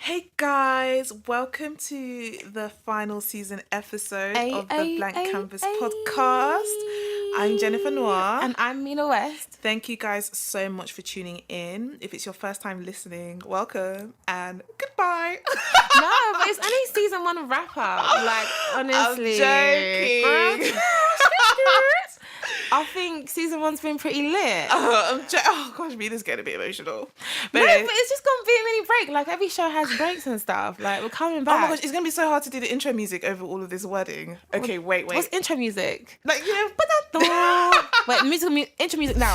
Hey guys, welcome to the final season episode of the Blank Canvas podcast. I'm Jennifer Noir. And I'm Mina West. Thank you guys so much for tuning in. If it's your first time listening, welcome and goodbye. No, but it's only season 1 wrap up. Like, honestly. I'm joking. I think season 1's been pretty lit. Oh gosh, Mina's getting a bit emotional. But it's just gonna be a mini break. Like, every show has breaks and stuff. Like, we're coming back. Oh my gosh, it's gonna be so hard to do the intro music over all of this wording. Okay, wait. What's intro music? Like, you know, Wait, intro music now.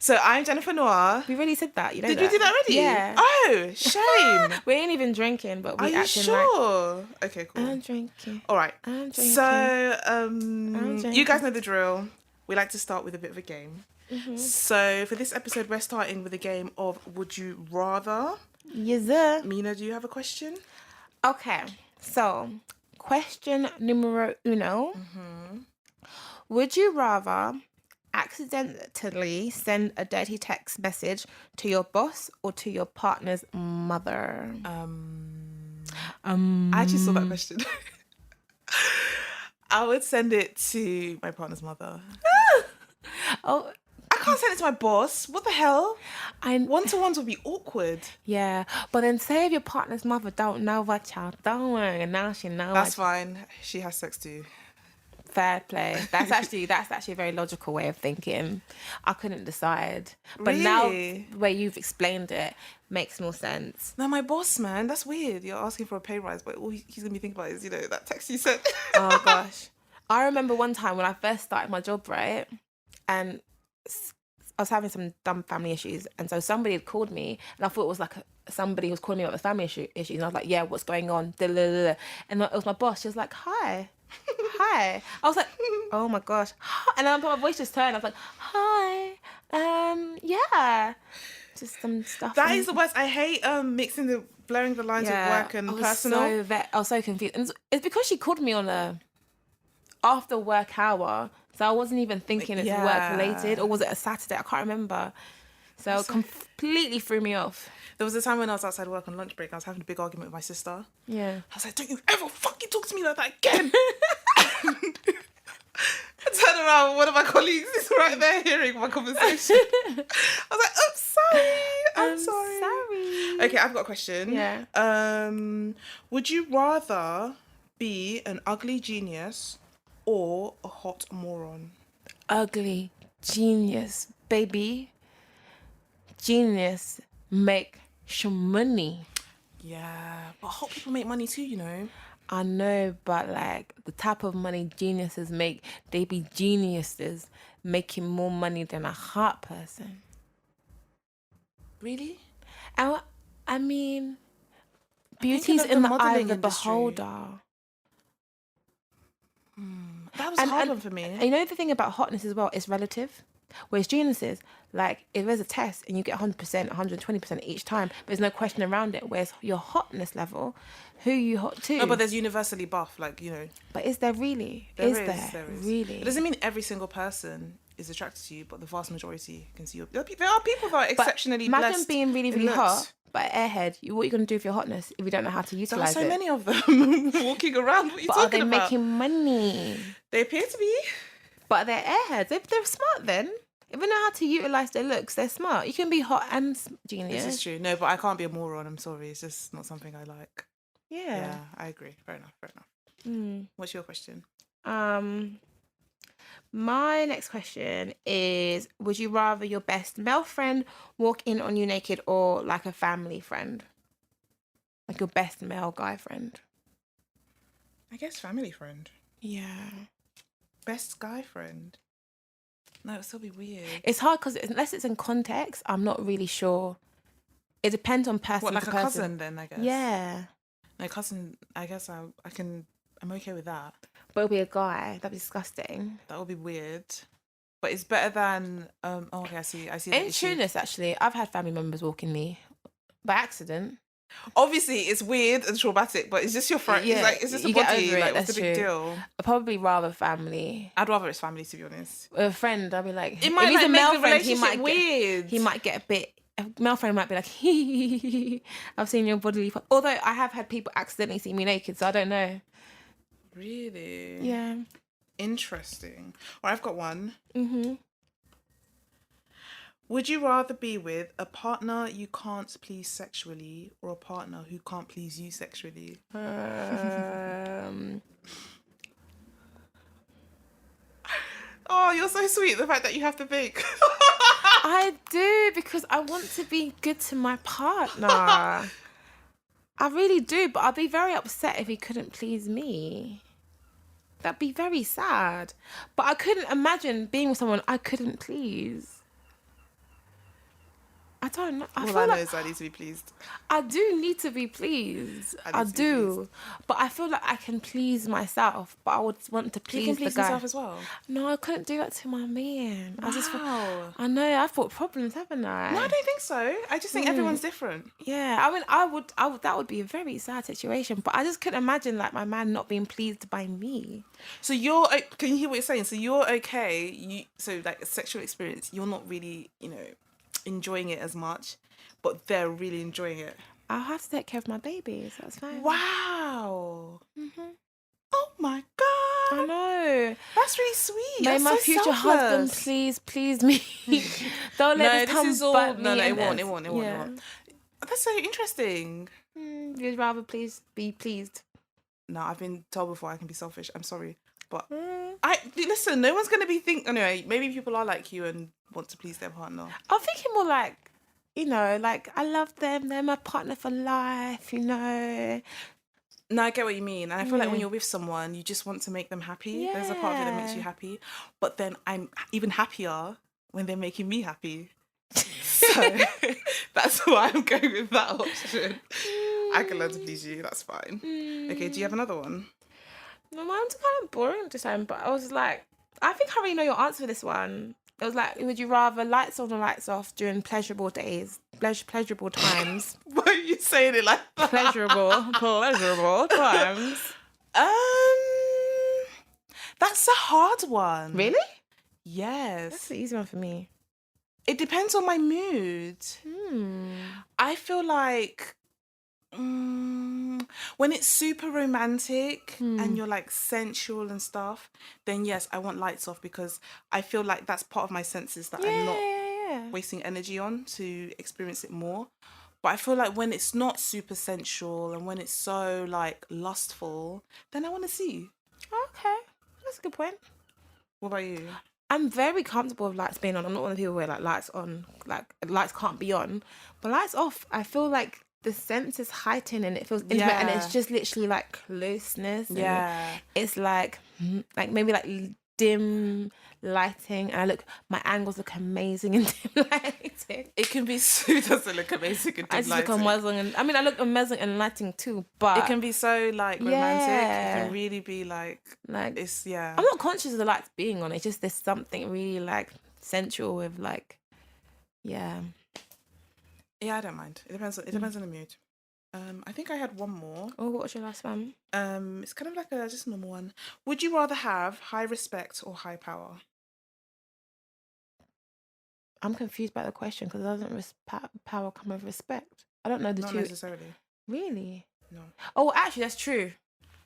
So I'm Jennifer Noir. We really said that. You know Did that? we do that already? Yeah. Oh, shame. We ain't even drinking, but we Are you acting like sure? Okay, cool. I'm drinking. All right. I'm drinking. So, drinking. you guys know the drill. We like to start with a bit of a game. Mm-hmm. So for this episode, we're starting with a game of Would You Rather. Yes, sir. Mina, do you have a question? Okay, so question numero uno. Mm-hmm. Would you rather accidentally send a dirty text message to your boss or to your partner's mother? I actually saw that question. I would send it to my partner's mother. Oh, I can't send it to my boss. What the hell? I One-to-ones would be awkward. yeah, but then say if your partner's mother don't know what y'all doing, and now she knows. That's fine. She has sex too. Fair play. That's actually a very logical way of thinking. I couldn't decide, but now Really? the way you've explained it makes more sense. No, my boss, man. That's weird. You're asking for a pay rise, but all he's going to be thinking about is, you know, that text you sent. Oh gosh. I remember one time when I first started my job, right? And I was having some dumb family issues. And so somebody had called me and I thought it was like somebody who was calling me about the family issues. And I was like, yeah, what's going on? And it was my boss. She was like, hi. Hi. I was like, oh my gosh. And then my voice just turned. I was like, hi. Yeah. Just some stuff. That is the worst. I hate blurring the lines of work and personal. I was so confused. And it's because she called me on a after work hour. So I wasn't even thinking it's work related, or was it a Saturday? I can't remember. So it completely threw me off. There was a time when I was outside work on lunch break. I was having a big argument with my sister. Yeah. I was like, don't you ever fucking talk to me like that again. I turned around, one of my colleagues is right there hearing my conversation. I was like, I'm sorry. Okay, I've got a question. Yeah. Would you rather be an ugly genius or a hot moron? Ugly genius, baby. Genius make some money. Yeah, but hot people make money too, you know. I know, but like the type of money geniuses make, they be geniuses making more money than a hot person. Really? And I mean, beauty's in the eye of modelling the industry. beholder. That was a hard one for me. And you know the thing about hotness as well, it's relative. Whereas geniuses, like if there's a test and you get 100%, 120% each time, there's no question around it. Whereas your hotness level, who you hot to? No, but there's universally buff, like, you know. But is there really? There is is. really? It doesn't mean every single person is attracted to you, but the vast majority can see you. There are people that are exceptionally Imagine blessed. being really, really in hot, looks. but airhead. What are you going to do with your hotness if you don't know how to There are utilize so it? many of them walking around. What are you But are talking they about? making money? They appear to be. But they're airheads. If they're smart, then if they know how to utilize their looks, they're smart. You can be hot and genius. This is true. No, but I can't be a moron. I'm sorry. It's just not something I like. Yeah. Yeah, I agree. Fair enough. What's your question? My next question is: would you rather your best male friend walk in on you naked, or like a family friend, like your best male guy friend? I guess family friend. Yeah. Best guy friend. No, it'll still be weird. It's hard because unless it's in context, I'm not really sure. It depends on person. What, like to a person. cousin then, I guess? Yeah. No, cousin, I guess I'm okay with that. But it'll be a guy. That'd be disgusting. That would be weird. But it's better than okay, I see the In issue. trueness, actually, I've had family members walking me by accident. Obviously, it's weird and traumatic, but it's just your friend. Yeah, It's just a you get body. over it, Like, what's that's the big true. deal? I'd probably rather family. I'd rather it's family, to be honest. With a friend, I'd be like, It might if he's like, a make male the friend, he relationship might weird. he might get a bit. A male friend might be like, I've seen your bodily. Although I have had people accidentally see me naked, so I don't know. Really? Yeah. Interesting. Well, I've got one. Mm-hmm. Would you rather be with a partner you can't please sexually or a partner who can't please you sexually? Oh, you're so sweet. The fact that you have to think. I do, because I want to be good to my partner. I really do, but I'd be very upset if he couldn't please me. That'd be very sad. But I couldn't imagine being with someone I couldn't please. I don't know. I All feel I know like is I need to be pleased. I do need to be pleased. I I need to be do. But I feel like I can please myself, but I would want to please, You can please the guy. yourself as well. No, I couldn't do that to my man. Wow. I know, I've got problems, haven't I? No, I don't think so. I just think everyone's different. Yeah, I mean, I would, that would be a very sad situation, but I just couldn't imagine like my man not being pleased by me. So can you hear what you're saying? So you're okay. So like a sexual experience, you're not really, enjoying it as much, but they're really enjoying it. I'll have to take care of my baby, so that's fine. Wow. Mm-hmm. Oh my God. I know. That's really sweet. May That's my so future husband please me. Don't let this come back me. No, and it won't. That's so interesting. You'd rather be pleased. No, I've been told before I can be selfish. I'm sorry. But listen, no one's going to be anyway, maybe people are like you and want to please their partner. I'm thinking more like, like I love them. They're my partner for life, No, I get what you mean. And I feel like when you're with someone, you just want to make them happy. Yeah. There's a part of it that makes you happy. But then I'm even happier when they're making me happy. So that's why I'm going with that option. I can learn to please you. That's fine. Okay, do you have another one? No, mine's kind of boring this time, but I was like, I think I already know your answer for this one. It was like, would you rather lights on or lights off during pleasurable days, pleasurable times? Why are you saying it like that? Pleasurable times. That's a hard one. Really? Yes. That's the easy one for me. It depends on my mood. I feel like when it's super romantic and you're like sensual and stuff, then yes, I want lights off because I feel like that's part of my senses that I'm not wasting energy on to experience it more. But I feel like when it's not super sensual and when it's so like lustful, then I want to see. Okay, that's a good point. What about you? I'm very comfortable with lights being on. I'm not one of the people where like lights on, like lights can't be on, but lights off, I feel like the sense is heightened and it feels intimate and it's just literally like closeness. Yeah. It's like maybe like dim lighting and my angles look amazing in dim lighting. It can be so, doesn't look amazing in dim I just lighting. look amazing I look amazing in lighting too, but it can be so like romantic. It can really be like it's I'm not conscious of the lights being on. It's just there's something really like sensual with like Yeah, I don't mind. It depends on the mood. I think I had one more. Oh, what was your last one? It's kind of like just a normal one. Would you rather have high respect or high power? I'm confused by the question because doesn't power come with respect? I don't know the two. Not necessarily. Really? No. Oh, actually, that's true.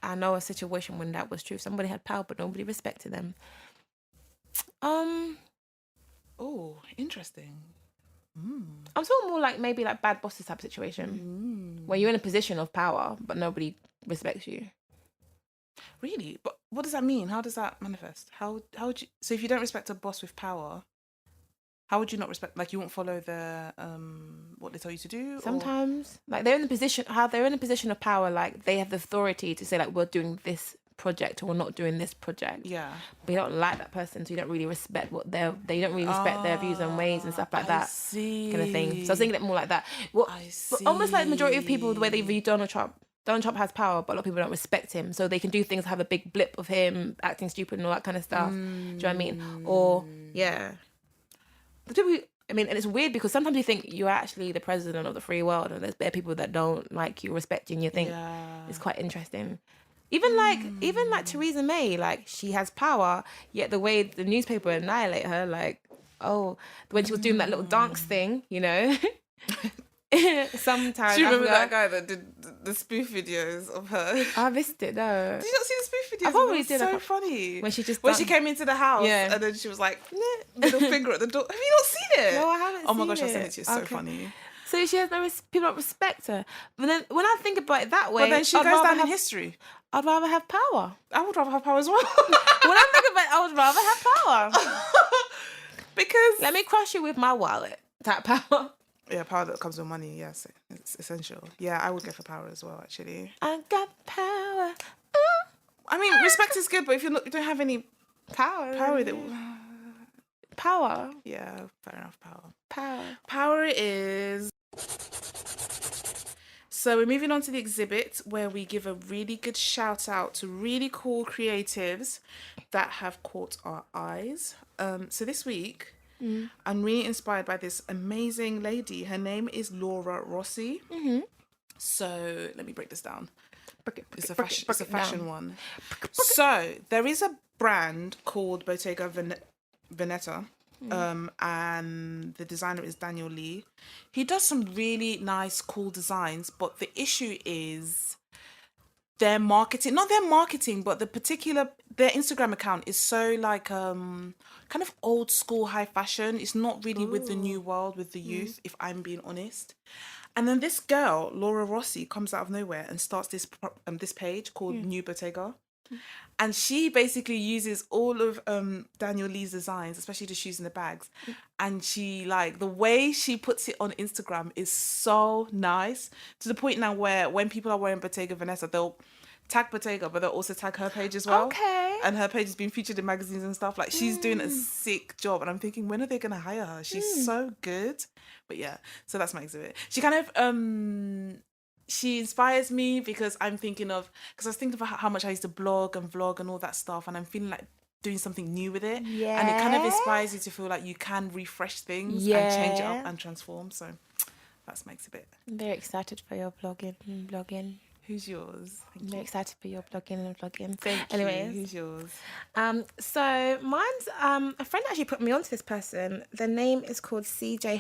I know a situation when that was true. Somebody had power, but nobody respected them. Oh, interesting. I'm talking more like maybe like bad bosses type of situation where you're in a position of power, but nobody respects you. Really? But what does that mean? How does that manifest? How would you? So if you don't respect a boss with power, how would you not respect? Like you won't follow the what they tell you to do. Sometimes, like they're in a position of power. Like they have the authority to say like we're doing this project or we're not doing this project. Yeah. But you don't like that person, so you don't really respect they don't really respect their views and ways and stuff like that. I see. Kind of thing. So I was thinking it more like that. Well, I see. Almost like the majority of people, the way they view Donald Trump. Donald Trump has power, but a lot of people don't respect him. So they can do things, have a big blip of him acting stupid and all that kind of stuff. Do you know what I mean? Or, yeah. The people I mean, and it's weird because sometimes you think you're actually the president of the free world, and there's bare people that don't like you, respect you, and you think it's quite interesting. Even like Theresa May, like she has power, yet the way the newspaper annihilate her, like, oh, when she was doing that little dance thing, you know. Sometimes. Do you remember that guy that did the spoof videos of her? I missed it though. Did you not see the spoof videos? I probably did. So funny. When she came into the house, and then she was like, middle finger at the door. Have you not seen it? No, I haven't. Oh my gosh, I'll send it to you. It's so funny. So she has people don't respect her. But then when I think about it that way, but then she goes down in history. I'd rather have power. I would rather have power as well. When I think about it, I would rather have power. Because let me crush you with my wallet. That power. Yeah, power that comes with money. Yes, it's essential. Yeah, I would go for power as well. Actually, I got power. I mean, respect is good, but if you don't have any power, power. Yeah, fair enough. Power is. So we're moving on to the exhibit where we give a really good shout out to really cool creatives that have caught our eyes. So this week, I'm really inspired by this amazing lady. Her name is Laura Rossi. Mm-hmm. So let me break this down. It's a fashion one. So there is a brand called Bottega Veneta. And the designer is Daniel Lee. He does some really nice, cool designs, but the issue is their marketing. Not their marketing, but their Instagram account is so like kind of old school high fashion. It's not really with the new world, with the youth, if I'm being honest. And then this girl, Laura Rossi, comes out of nowhere and starts this page called New Bottega. And she basically uses all of Daniel Lee's designs, especially the shoes and the bags. And she, like, the way she puts it on Instagram is so nice, to the point now where when people are wearing Bottega Veneta, they'll tag Bottega, but they'll also tag her page as well. Okay. And her page has been featured in magazines and stuff. Like, she's doing a sick job. And I'm thinking, when are they going to hire her? She's so good. But yeah, so that's my exhibit. She kind of... she inspires me because I was thinking of how much I used to blog and vlog and all that stuff, and I'm feeling like doing something new with it. Yeah. And it kind of inspires you to feel like you can refresh things and change it up and transform. So that's my exhibit. I'm very excited for your blogging. Who's yours? I'm very excited for your blogging. Thank you. Who's yours? So mine's a friend actually put me onto this person. The name is called CJ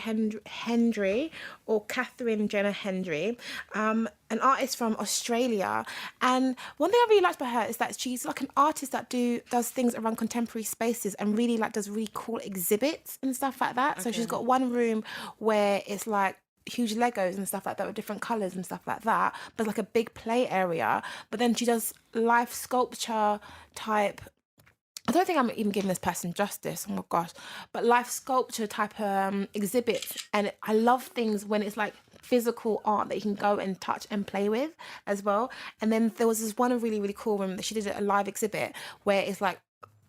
Hendry or Catherine Jenner Hendry, an artist from Australia. And one thing I really liked about her is that she's like an artist that does things around contemporary spaces and really like does really cool exhibits and stuff like that. Okay. So she's got one room where it's like huge Legos and stuff like that with different colours and stuff like that, but like a big play area. But then she does life sculpture type, I don't think I'm even giving this person justice, oh my gosh, but life sculpture type exhibits. And I love things when it's like physical art that you can go and touch and play with as well. And then there was this one really, really cool room that she did a live exhibit where it's like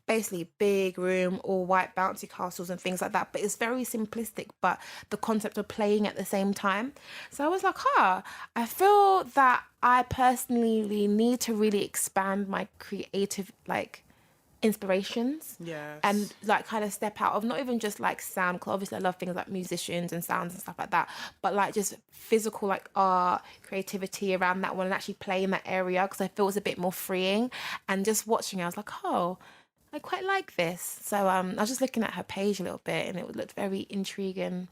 basically big room, all white bouncy castles and things like that, but it's very simplistic, but the concept of playing at the same time. So I was like, I feel that I personally need to really expand my creative like inspirations. Yes. And like kind of step out of not even just like sound, because obviously I love things like musicians and sounds and stuff like that, but like just physical like art, creativity around that one and actually play in that area, because I feel it's a bit more freeing. And just watching it, I was like, I quite like this. So I was just looking at her page a little bit and it looked very intriguing.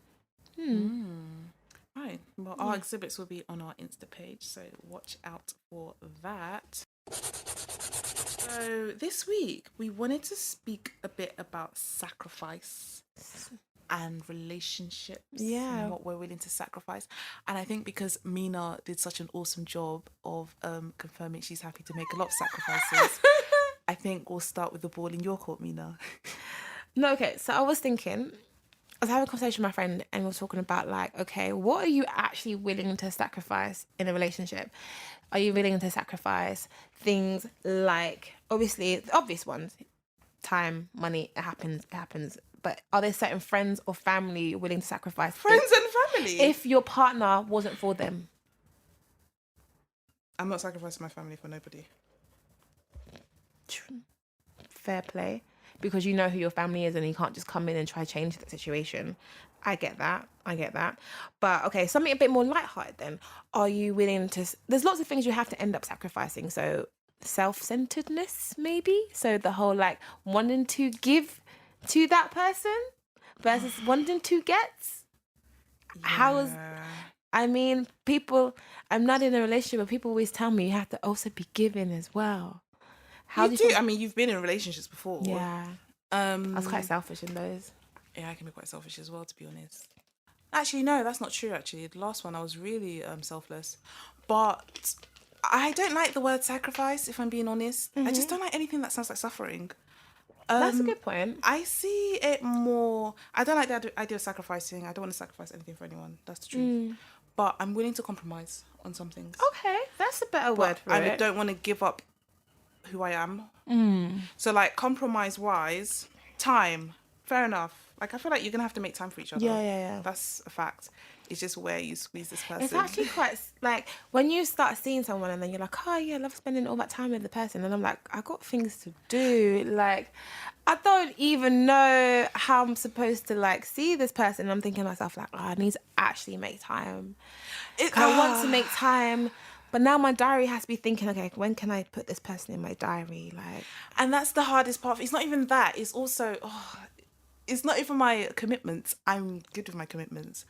Right. Well, our exhibits will be on our Insta page, so watch out for that. So this week, we wanted to speak a bit about sacrifice and relationships and what we're willing to sacrifice. And I think because Mina did such an awesome job of confirming she's happy to make a lot of sacrifices, I think we'll start with the ball in your court, Mina. No, okay. So I was having a conversation with my friend and we were talking about like, okay, what are you actually willing to sacrifice in a relationship? Are you willing to sacrifice things like, obviously, the obvious ones, time, money, it happens. But are there certain friends or family you're willing to sacrifice? Friends and family? If your partner wasn't for them. I'm not sacrificing my family for nobody. Fair play. because you know who your family is and you can't just come in and try to change the situation. I get that. But okay, something a bit more lighthearted then. Are you willing to... There's lots of things you have to end up sacrificing. So self-centeredness, maybe? So the whole like wanting to give to that person versus wanting to get. I mean, people... I'm not in a relationship, but people always tell me you have to also be giving as well. How do you do? I mean, you've been in relationships before. Yeah. I was quite selfish in those. Yeah, I can be quite selfish as well, to be honest. Actually, no, that's not true, actually. The last one, I was really selfless. But I don't like the word sacrifice, if I'm being honest. I just don't like anything that sounds like suffering. That's a good point. I see it more... I don't like the idea of sacrificing. I don't want to sacrifice anything for anyone. That's the truth. But I'm willing to compromise on some things. Okay, that's a better word for it. I don't want to give up who I am. So, like, compromise-wise, time, fair enough. Like, I feel like you're going to have to make time for each other. Yeah. That's a fact. It's just where you squeeze this person. It's actually quite, like, when you start seeing someone and then you're like, oh, yeah, I love spending all that time with the person. And I'm like, I got things to do. Like, I don't even know how I'm supposed to, like, see this person. And I'm thinking to myself, like, oh, I need to actually make time. I want to make time. But now my diary has to be thinking, okay, when can I put this person in my diary? Like, and that's the hardest part. It's not even that. It's also, it's not even my commitments. I'm good with my commitments.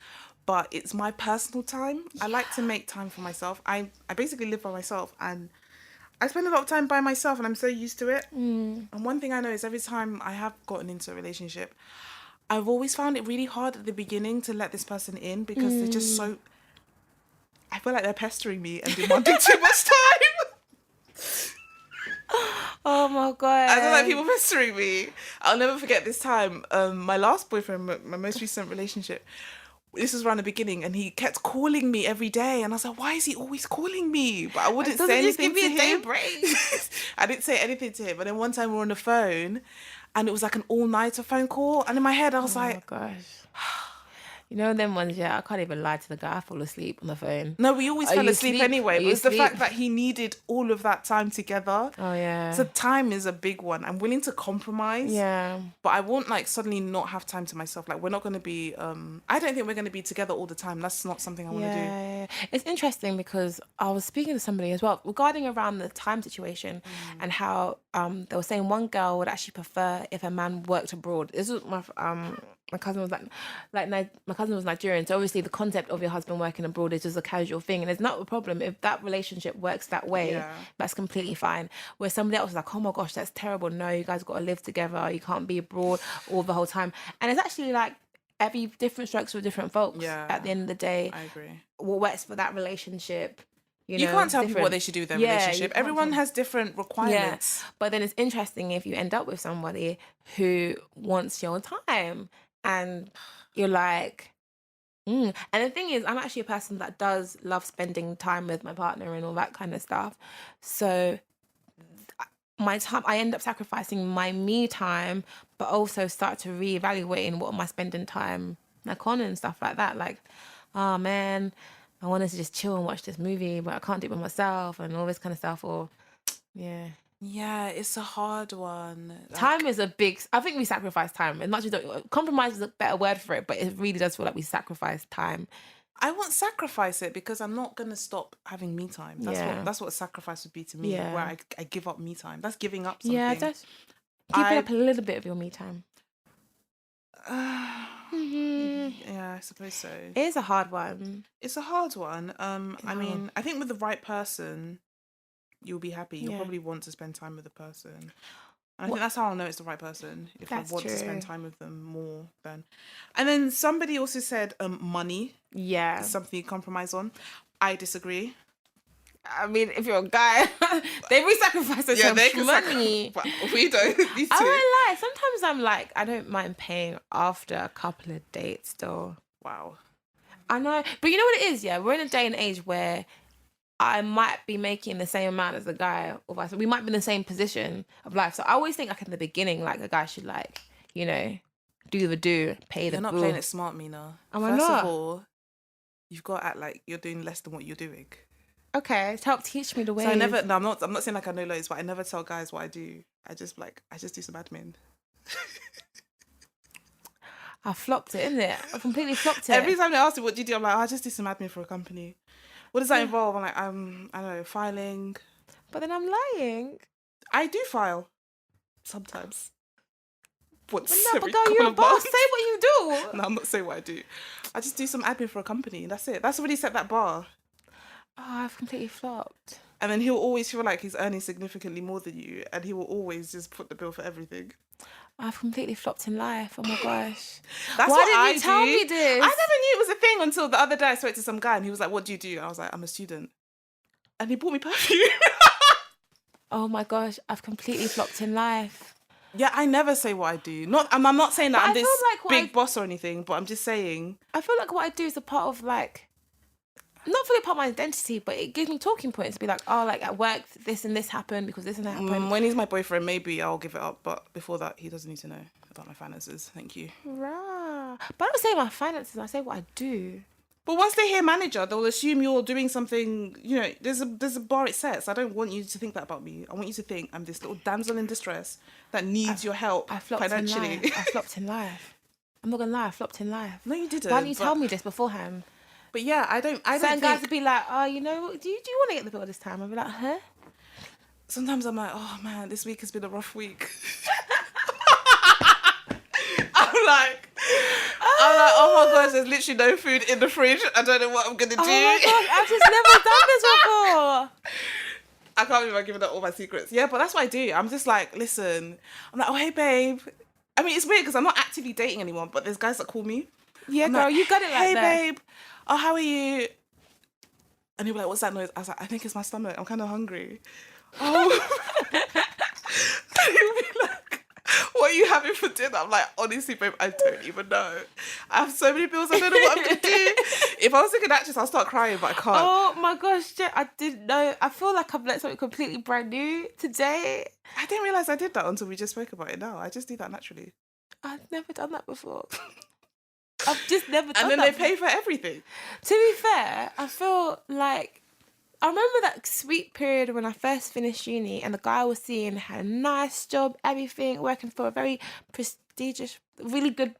But it's my personal time. I like to make time for myself. I basically live by myself and I spend a lot of time by myself and I'm so used to it. And one thing I know is every time I have gotten into a relationship, I've always found it really hard at the beginning to let this person in because they're just so... I feel like they're pestering me and demanding too much time. Oh my God. I don't like people pestering me. I'll never forget this time. My last boyfriend, my most recent relationship, this was around the beginning and he kept calling me every day and I was like, why is he always calling me? But I wouldn't say anything to him. Give me a day break. I didn't say anything to him. But then one time we were on the phone and it was like an all-nighter phone call. And in my head I was like... Oh my gosh. You know them ones, I can't even lie to the guy. I fall asleep on the phone. No, we always fell asleep anyway. But it's the fact that he needed all of that time together. Oh, yeah. So time is a big one. I'm willing to compromise. Yeah. But I won't, like, suddenly not have time to myself. Like, we're not going to be... I don't think we're going to be together all the time. That's not something I want to do. Yeah. It's interesting because I was speaking to somebody as well regarding around the time situation and how they were saying one girl would actually prefer if a man worked abroad. This was my cousin was my cousin was Nigerian, so obviously the concept of your husband working abroad is just a casual thing, and it's not a problem if that relationship works that way. Yeah. That's completely fine. Where somebody else was like, "Oh my gosh, that's terrible. No, you guys got to live together. You can't be abroad all the whole time." And it's actually like every different strokes for different folks. Yeah. At the end of the day, I agree. What works for that relationship. You can't tell people what they should do with their relationship. Everyone has different requirements. Yeah. But then it's interesting if you end up with somebody who wants your time. And you're like, And the thing is, I'm actually a person that does love spending time with my partner and all that kind of stuff. So my time, I end up sacrificing my me time, but also start to reevaluating what am I spending time like on and stuff like that. Like, oh man, I wanted to just chill and watch this movie, but I can't do it by myself and all this kind of stuff. Or, yeah. Yeah, it's a hard one. Time is a big... I think we sacrifice time. As much as compromise is a better word for it, but it really does feel like we sacrifice time. I won't sacrifice it because I'm not going to stop having me time. That's what a sacrifice would be to me, where I give up me time. That's giving up something. Yeah, that's giving up a little bit of your me time. Yeah, I suppose so. It is a hard one. It's a hard one. I mean, I think with the right person... you'll be happy. You'll probably want to spend time with the person. And I think that's how I'll know it's the right person. If I want to spend time with them more than... And then somebody also said money. Yeah. Is something you compromise on. I disagree. I mean, if you're a guy, they will sacrifice their money. But we don't. These two. I won't lie. Sometimes I'm like, I don't mind paying after a couple of dates though. Wow. I know. But you know what it is, yeah? We're in a day and age where I might be making the same amount as a guy, or vice versa. We might be in the same position of life. So I always think, like in the beginning, like a guy should like, you know, do the do, pay the bill. You're not playing it smart, Mina. First of all, you've got to act like you're doing less than what you're doing. Okay, help teach me the way. So I'm not saying like I know loads, but I never tell guys what I do. I just do some admin. I flopped it, innit? I completely flopped it. Every time they ask me, what do you do? I'm like, I just do some admin for a company. What does that involve? I'm like, I don't know, filing. But then I'm lying. I do file sometimes. Once No, every but girl, couple you're a of boss. months. Say what you do. No, I'm not saying what I do. I just do some admin for a company. That's it. That's already set that bar. Oh, I've completely flopped. And then he'll always feel like he's earning significantly more than you, and he will always just put the bill for everything. I've completely flopped in life. Oh my gosh. That's Why what didn't I you tell do. me this? I never knew it was a thing until the other day I spoke to some guy and he was like, what do you do? I was like, I'm a student. And he bought me perfume. Oh my gosh, I've completely flopped in life. Yeah, I never say what I do. I'm not saying that But I'm I this feel like what big boss or anything, but I'm just saying. I feel like what I do is a part of like, not fully part of my identity, but it gives me talking points to be like, oh, like at work, this and this happened because this and that happened. When he's my boyfriend, maybe I'll give it up. But before that, he doesn't need to know about my finances. Thank you. Rah. But I don't say my finances, I say what I do. But once they hear manager, they'll assume you're doing something, you know, there's a bar it sets. I don't want you to think that about me. I want you to think I'm this little damsel in distress that needs your help I flopped financially. in life. I flopped in life. I'm not gonna lie, I flopped in life. No, you didn't. Why didn't you tell me this beforehand? But yeah, I don't Certain think... guys would be like, oh, you know, do you want to get the bill this time? I'd be like, huh? Sometimes I'm like, oh man, this week has been a rough week. I'm like, oh my gosh, there's literally no food in the fridge. I don't know what I'm gonna do. Oh my gosh, I've just never done this before. I can't believe I'm giving out all my secrets. Yeah, but that's what I do. I'm just like, listen. I'm like, oh hey babe. I mean, it's weird because I'm not actively dating anyone, but there's guys that call me. Yeah, I'm girl, like, you got it like hey that. babe. Oh, how are you? And he'll be like, what's that noise? I was like, I think it's my stomach. I'm kind of hungry. Oh. And he'll be like, what are you having for dinner? I'm like, honestly, babe, I don't even know. I have so many bills, I don't know what I'm going to do. If I was like an actress, I'll start crying, but I can't. Oh my gosh, Jen, I didn't know. I feel like I've learned something completely brand new today. I didn't realise I did that until we just spoke about it now. I just do that naturally. I've never done that before. I've just never done that. And then they pay for everything. To be fair, I feel like I remember that sweet period when I first finished uni and the guy I was seeing had a nice job, everything, working for a very prestigious, really good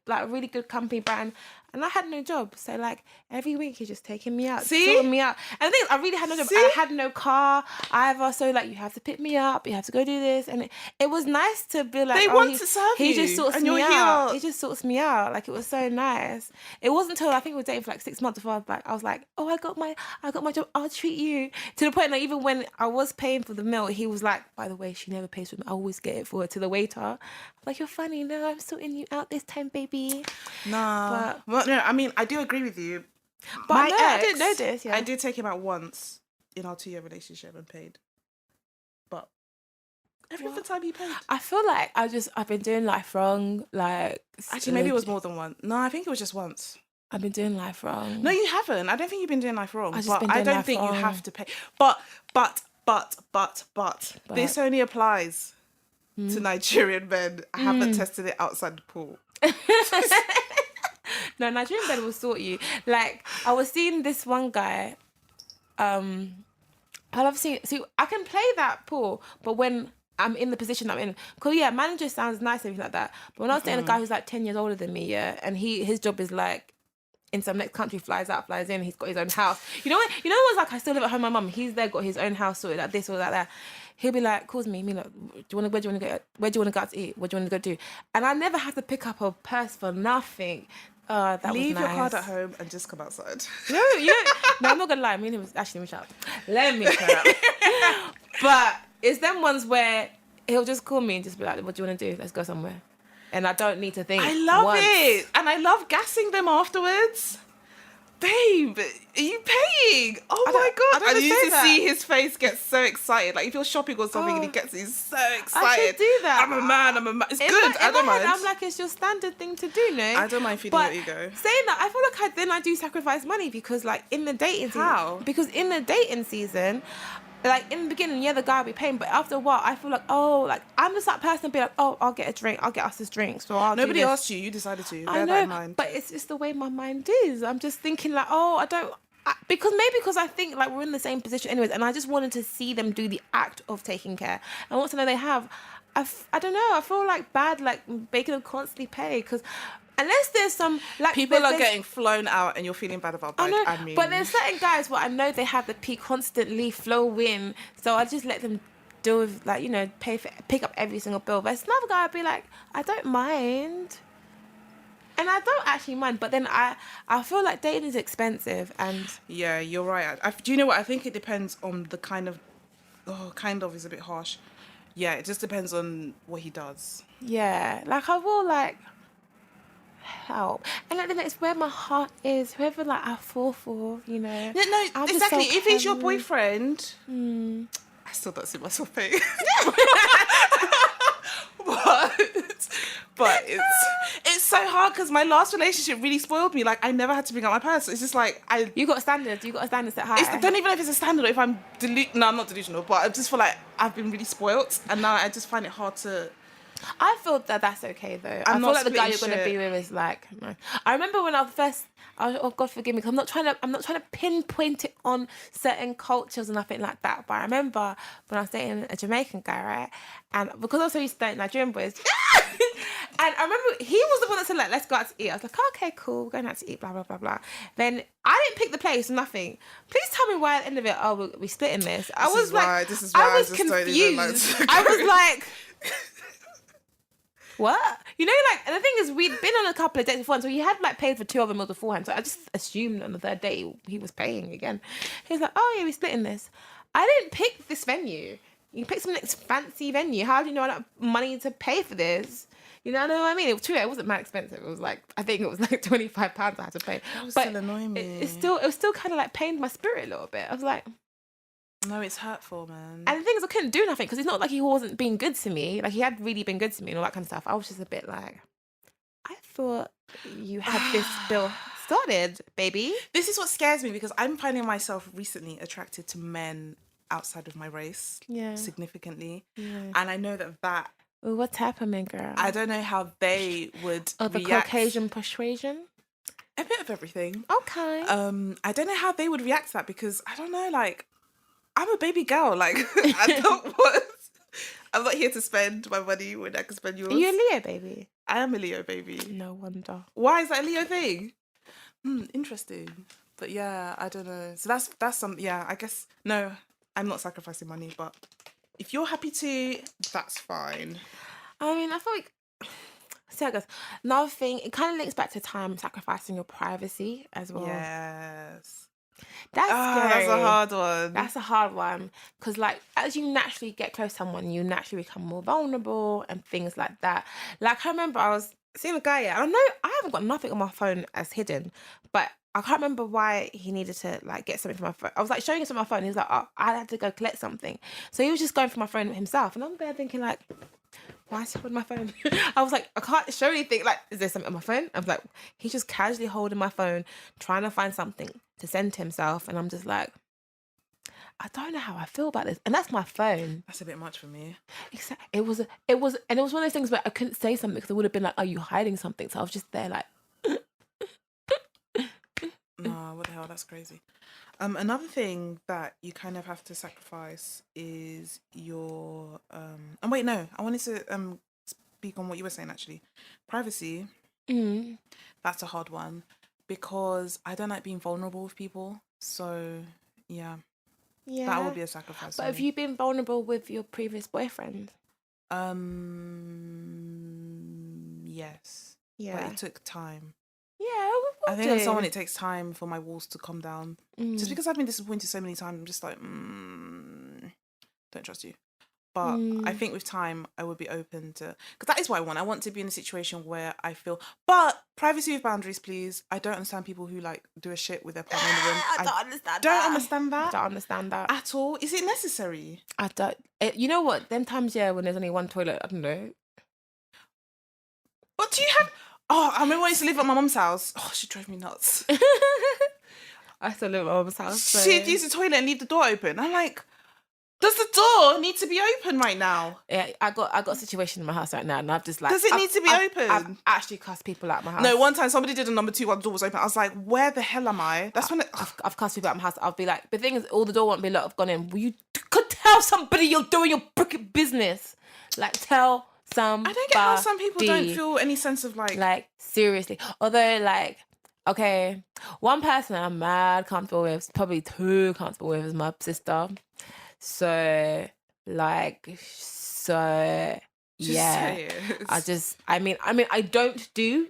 company brand. And I had no job. So like every week he's just taking me out, sorting me out. And the thing is, I really had no job. I had no car either. So like you have to pick me up, you have to go do this. And it was nice to be like, they want to serve you. He just sorts and me you're out. here. He just sorts me out. Like it was so nice. It wasn't until I think we were dating for like 6 months before I was like, oh, I got my job. I'll treat you. To the point that even when I was paying for the meal, he was like, by the way, she never pays for me. I always get it for her, to the waiter. I'm like, you're funny. No, I'm sorting you out this time, baby. Nah. Well, no, I mean, I do agree with you. But My no, ex, I didn't know this. Yeah. I did take him out once in our 2-year relationship and paid. But every other time he paid. I feel like I've been doing life wrong. Like Actually, maybe it was more than one. No, I think it was just once. I've been doing life wrong. No, you haven't. I don't think you've been doing life wrong. I've just But been I doing don't life think you wrong. have to pay. But this only applies to Nigerian men. I haven't tested it outside the pool. No, Nigerian men will sort you. Like I was seeing this one guy. I love seeing. See, I can play that pool, but when I'm in the position I'm in, cause yeah, manager sounds nice and everything like that. But when I was dating a guy who's like 10 years older than me, yeah, and his job is like in some next country, flies out, flies in. He's got his own house. You know what? You know what's like? I still live at home with my mum. He's there, got his own house sorted, like this or like that. He'll be like, calls me, like, where do you want to go? Where do you want to go out to eat? What do you want to go do? And I never have to pick up a purse for nothing. That Leave was nice. your card at home and just come outside. No, I'm not gonna lie. Me and him was actually, let me shut up. Let me shut up. But it's them ones where he'll just call me and just be like, what do you want to do? Let's go somewhere. And I don't need to think. I love once. it. And I love gassing them afterwards. Babe, are you paying? Oh my God. I don't And you say used to that. see his face get so excited. Like if you're shopping or something and he's so excited. I should do that. I'm a man. It's In good. I don't my head, mind. I'm like, it's your standard thing to do, no? I don't mind feeding But your ego. saying that, I feel like I do sacrifice money because like in the dating season. How? Because in the dating season, like in the beginning, yeah, the guy will be paying, but after a while, I feel like, oh, like I'm just that person to be like, oh, I'll get a drink, I'll get us this drink. So I'll Nobody do this. asked you. You decided to. I Bear know, that in mind. but it's just the way my mind is. I'm just thinking like, oh, because I think like we're in the same position anyways, and I just wanted to see them do the act of taking care. And once I know they have, I don't know, I feel like bad, like making them constantly pay, because Unless there's some like People are there's- getting flown out and you're feeling bad about I know, I mean, but there's certain guys where I know they have the pee constantly flowing, so I just let them deal with like, you know, pick up every single bill. But there's another guy I'd be like, I don't mind. And I don't actually mind, but then I feel like dating is expensive, and yeah, you're right. Do you know what? I think it depends on the kind of is a bit harsh. Yeah, it just depends on what he does. yeah, like I will like help, and like then it's where my heart is. Whoever like I fall for, you know. No, I'm just exactly. so If he's your careless. boyfriend, I still don't see myself paying. but it's so hard because my last relationship really spoiled me. Like I never had to bring up my purse. It's just like You got standards. You got a standard set high. I don't even know if it's a standard or if I'm No, I'm not delusional, but I just feel like I've been really spoilt, and now I just find it hard to. I feel that that's okay though. I I'm feel not like the guy you're splitting gonna be shit. with is like. No. I remember when I first. Oh God, forgive me, because I'm not trying to pinpoint it on certain cultures or nothing like that. But I remember when I was dating a Jamaican guy, right? And because I also used to date Nigerian boys, and I remember he was the one that said like, "Let's go out to eat." I was like, "Okay, cool, we're going out to eat." Blah blah blah blah. Then I didn't pick the place, nothing. Please tell me why at the end of it. Oh, we're splitting this. I This was is like, why- this is why I I was just don't even like confused. to I go. was like. What? You know, like, and the thing is, we'd been on a couple of dates before, and so he had, like, paid for 2 other meals beforehand, so I just assumed on the third day he was paying again. He was like, oh, yeah, we're splitting this. I didn't pick this venue. You picked some next fancy venue. How do you know I don't have money to pay for this? You know what I mean? It was true. It wasn't that expensive. It was like, I think it was like £25 I had to pay. That was But still annoying me. it was still kind of like pained my spirit a little bit. I was like, No, it's hurtful, man. and the thing is, I couldn't do nothing because it's not like he wasn't being good to me. Like, he had really been good to me and all that kind of stuff. I was just a bit like, I thought you had this bill started, baby. This is what scares me because I'm finding myself recently attracted to men outside of my race Yeah. significantly. Yeah. And I know that Well, what's happening, girl? I don't know how they would Oh, the react. Caucasian persuasion? A bit of everything. Okay. I don't know how they would react to that because I don't know, like, I'm a baby girl. Like, I'm not here to spend my money when I can spend yours. Are you a Leo, baby? I am a Leo baby. No wonder. Why is that a Leo thing? Interesting. But yeah, I don't know. So that's some, yeah, I guess, no, I'm not sacrificing money, but if you're happy to, that's fine. I mean, I feel like... See how it goes. Another thing, it kind of links back to time sacrificing your privacy as well. Yes. That's scary. That's a hard one. That's a hard one because, like, as you naturally get close to someone, you naturally become more vulnerable and things like that. Like, I remember I was seeing a guy, yeah, and I know I haven't got nothing on my phone as hidden, but I can't remember why he needed to, like, get something from my phone. I was, like, showing him some of my phone. He was like, oh, I had to go collect something. So he was just going for my phone himself. And I'm there thinking, like, why is he holding my phone? I was like, I can't show anything. Like, is there something on my phone? I was like, he's just casually holding my phone, trying to find something to send to himself. And I'm just like, I don't know how I feel about this. And that's my phone. That's a bit much for me. It was one of those things where I couldn't say something because it would have been like, are you hiding something? So I was just there like, No, what the hell? That's crazy. Another thing that you kind of have to sacrifice is your and wait, no, I wanted to speak on what you were saying actually. Privacy. That's a hard one because I don't like being vulnerable with people. So yeah, yeah. that would be a sacrifice. But for have me. you been vulnerable with your previous boyfriend? Yes. Yeah. But it took time. Yeah, I think as someone, it takes time for my walls to come down. Just Mm. because I've been disappointed so many times, I'm just like, don't trust you. But I think with time, I would be open to, because that is what I want. I want to be in a situation where I feel, but privacy with boundaries, please. I don't understand people who like do a shit with their partner in the room. I don't understand Don't that. understand I that don't understand that. at all. Is it necessary? I don't. You know what? Them times, yeah, when there's only one toilet, I don't know. But do you have? Oh, I remember when I used to live at my mum's house. Oh, she drove me nuts. I still live at my mum's house. So. She'd use the toilet and leave the door open. I'm like, does the door need to be open right now? Yeah, I got a situation in my house right now, and I've just like. Does it need to be open? I've actually cussed people out of my house. No, one time somebody did a number 2 while the door was open. I was like, where the hell am I? That's when I've cussed people out of my house. I'll be like, the thing is, all the door won't be locked. I've gone in. Well, you could tell somebody you're doing your freaking business. Like, tell Somebody. I don't get how some people don't feel any sense of like seriously. Although like, okay, one person I'm mad comfortable with, probably too comfortable with, is my sister. So yeah. I mean I don't do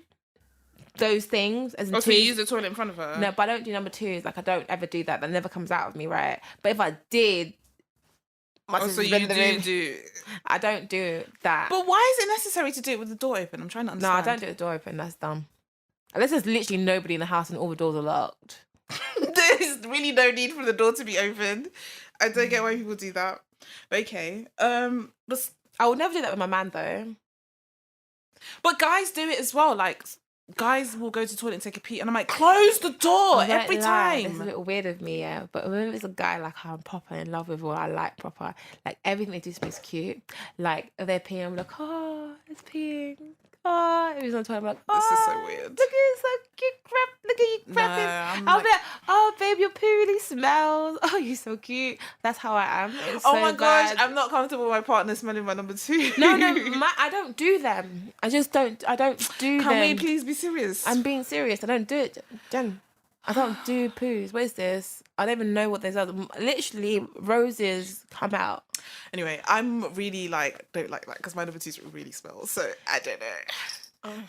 those things as in so you use the toilet in front of her? No, but I don't do number twos. Like I don't ever do that. That never comes out of me, right? But if I did, so you do. I don't do that. But why is it necessary to do it with the door open? I'm trying to understand. No, I don't do the door open. That's dumb. Unless there's literally nobody in the house and all the doors are locked. There's really no need for the door to be opened. I don't get why people do that. But okay. But I would never do that with my man though. But guys do it as well. Like guys will go to the toilet and take a pee, and I'm like, close the door every time. It's a little weird of me, yeah. But when it's a guy like I'm proper in love with, or I like proper, like everything they do to me is cute. Like if they're peeing, I'm like, oh, it's peeing. Oh, it was on the toilet. I'm like, oh, this is so weird. Look at it, so cute. Look at you crapping. I'll be like, oh, babe, your poo really smells. Oh, you're so cute. That's how I am. It's oh so my bad. gosh, I'm not comfortable with my partner smelling my number two. No, I don't do them. I don't do them. Can we please be serious? I'm being serious. I don't do it, Jen. I don't do poos. What is this? I don't even know what these are. Literally, roses come out. Anyway, I'm really don't like that because my number twos really smell. So I don't know.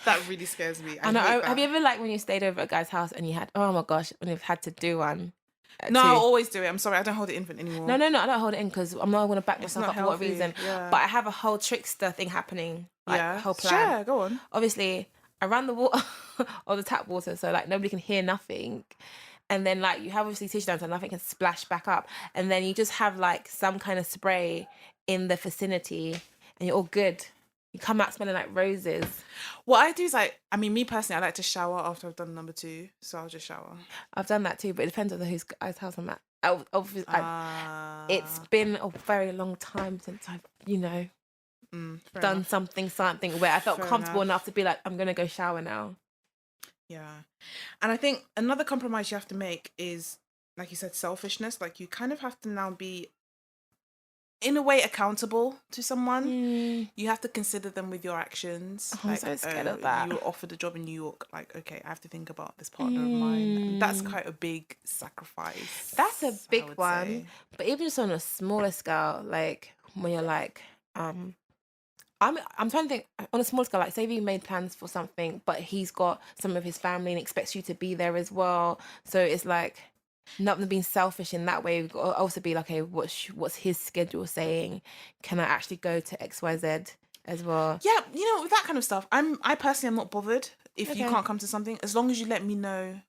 That really scares me. I know. Have you ever when you stayed over at a guy's house and you had, oh my gosh, when you've had to do one? No, I always do it. I'm sorry, I don't hold it in anymore. No, I don't hold it in because I'm not going to back myself up for what reason. Yeah. But I have a whole trickster thing happening. A whole plan. Sure, go on. Obviously, I run the water or the tap water so nobody can hear nothing. And then you have obviously tissue down so nothing can splash back up. And then you just have some kind of spray in the vicinity and you're all good. You come out smelling like roses. What I do is me personally, I like to shower after I've done number two. So I'll just shower. I've done that too, but it depends on whose house I'm at. It's been a very long time since I've, done something where I felt comfortable enough to be like, I'm going to go shower now. Yeah. And I think another compromise you have to make is, like you said, selfishness. Like you kind of have to now be, in a way, accountable to someone. You have to consider them with your actions. I'm so scared of that. You were offered a job in New York. Okay, I have to think about this partner of mine. That's quite a big sacrifice. That's a big one. Say. But even just on a smaller scale, when you're I'm trying to think on a small scale, say if you made plans for something, but he's got some of his family and expects you to be there as well. So it's not being selfish in that way. We've got to also be okay, what's his schedule saying? Can I actually go to XYZ as well? Yeah, with that kind of stuff, I personally am not bothered if you can't come to something, as long as you let me know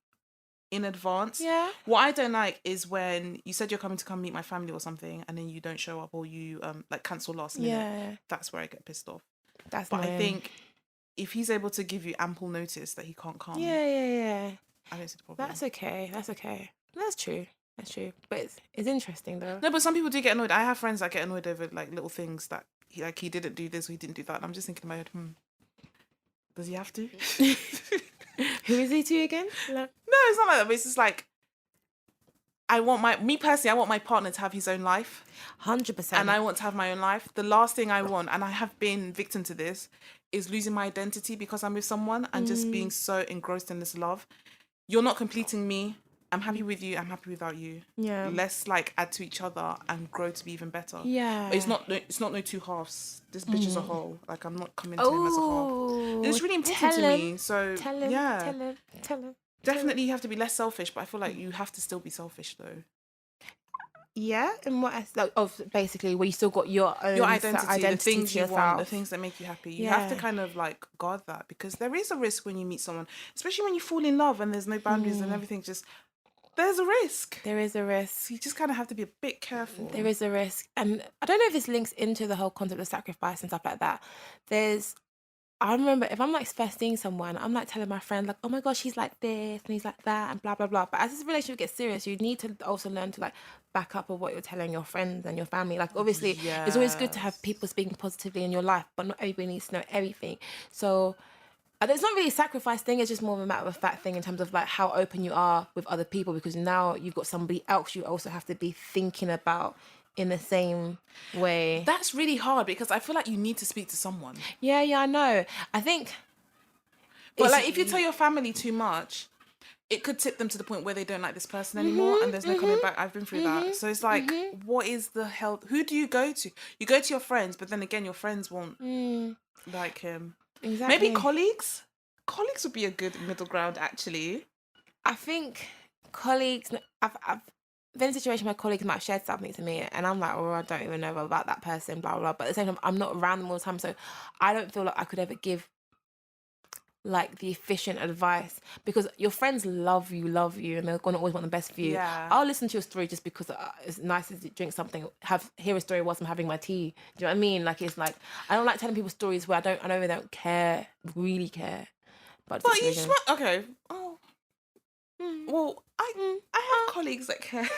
in advance. Yeah. What I don't like is when you said you're coming to come meet my family or something and then you don't show up or you cancel last minute. Yeah. That's where I get pissed off. But I think if he's able to give you ample notice that he can't come. Yeah. I don't see the problem. That's okay. That's true. But it's interesting though. No, but some people do get annoyed. I have friends that get annoyed over little things that he didn't do this or he didn't do that. And I'm just thinking in my head, does he have to? Who is he to again? No, it's not like that. But it's just I want my partner to have his own life. 100%. And I want to have my own life. The last thing I want, and I have been victim to this, is losing my identity because I'm with someone and just being so engrossed in this love. You're not completing me. I'm happy with you. I'm happy without you. Yeah. Let's add to each other and grow to be even better. Yeah. It's not no two halves. This bitch is a whole. I'm not coming to him as a half. It's really important to me. So tell him. Definitely you have to be less selfish, but I feel like you have to still be selfish though. Yeah, and what basically where you still got your own identity the things you want, the things that make you happy. You have to kind of guard that because there is a risk when you meet someone, especially when you fall in love and there's no boundaries and everything just. There's a risk. There is a risk. You just kind of have to be a bit careful. There is a risk. And I don't know if this links into the whole concept of sacrifice and stuff like that. I remember if I'm first seeing someone, I'm telling my friend oh my gosh, he's like this and he's like that and blah, blah, blah. But as this relationship gets serious, you need to also learn to back up of what you're telling your friends and your family. Obviously, it's always good to have people speaking positively in your life, but not everybody needs to know everything. So it's not really a sacrifice thing. It's just more of a matter of fact thing in terms of how open you are with other people, because now you've got somebody else you also have to be thinking about in the same way. That's really hard because I feel like you need to speak to someone. Yeah, I know. I think... But like, if you tell your family too much, it could tip them to the point where they don't like this person anymore, and there's no coming back. I've been through that. So it's like, what is the hell? Who do you go to? You go to your friends, but then again, your friends won't like him. Exactly. Maybe colleagues? Colleagues would be a good middle ground, actually. I think colleagues... I've been in a situation where colleagues might have shared something to me, and I'm like, oh, I don't even know about that person, blah, blah, blah. But at the same time, I'm not around them all the time, so I don't feel like I could ever give like the efficient advice, because your friends love you, and they're gonna always want the best for you. Yeah. I'll listen to your story just because it's nice to drink something, hear a story whilst I'm having my tea. Do you know what I mean? Like, it's like, I don't like telling people stories where I know they don't really care. But you just okay. Oh. Well, I have colleagues that care.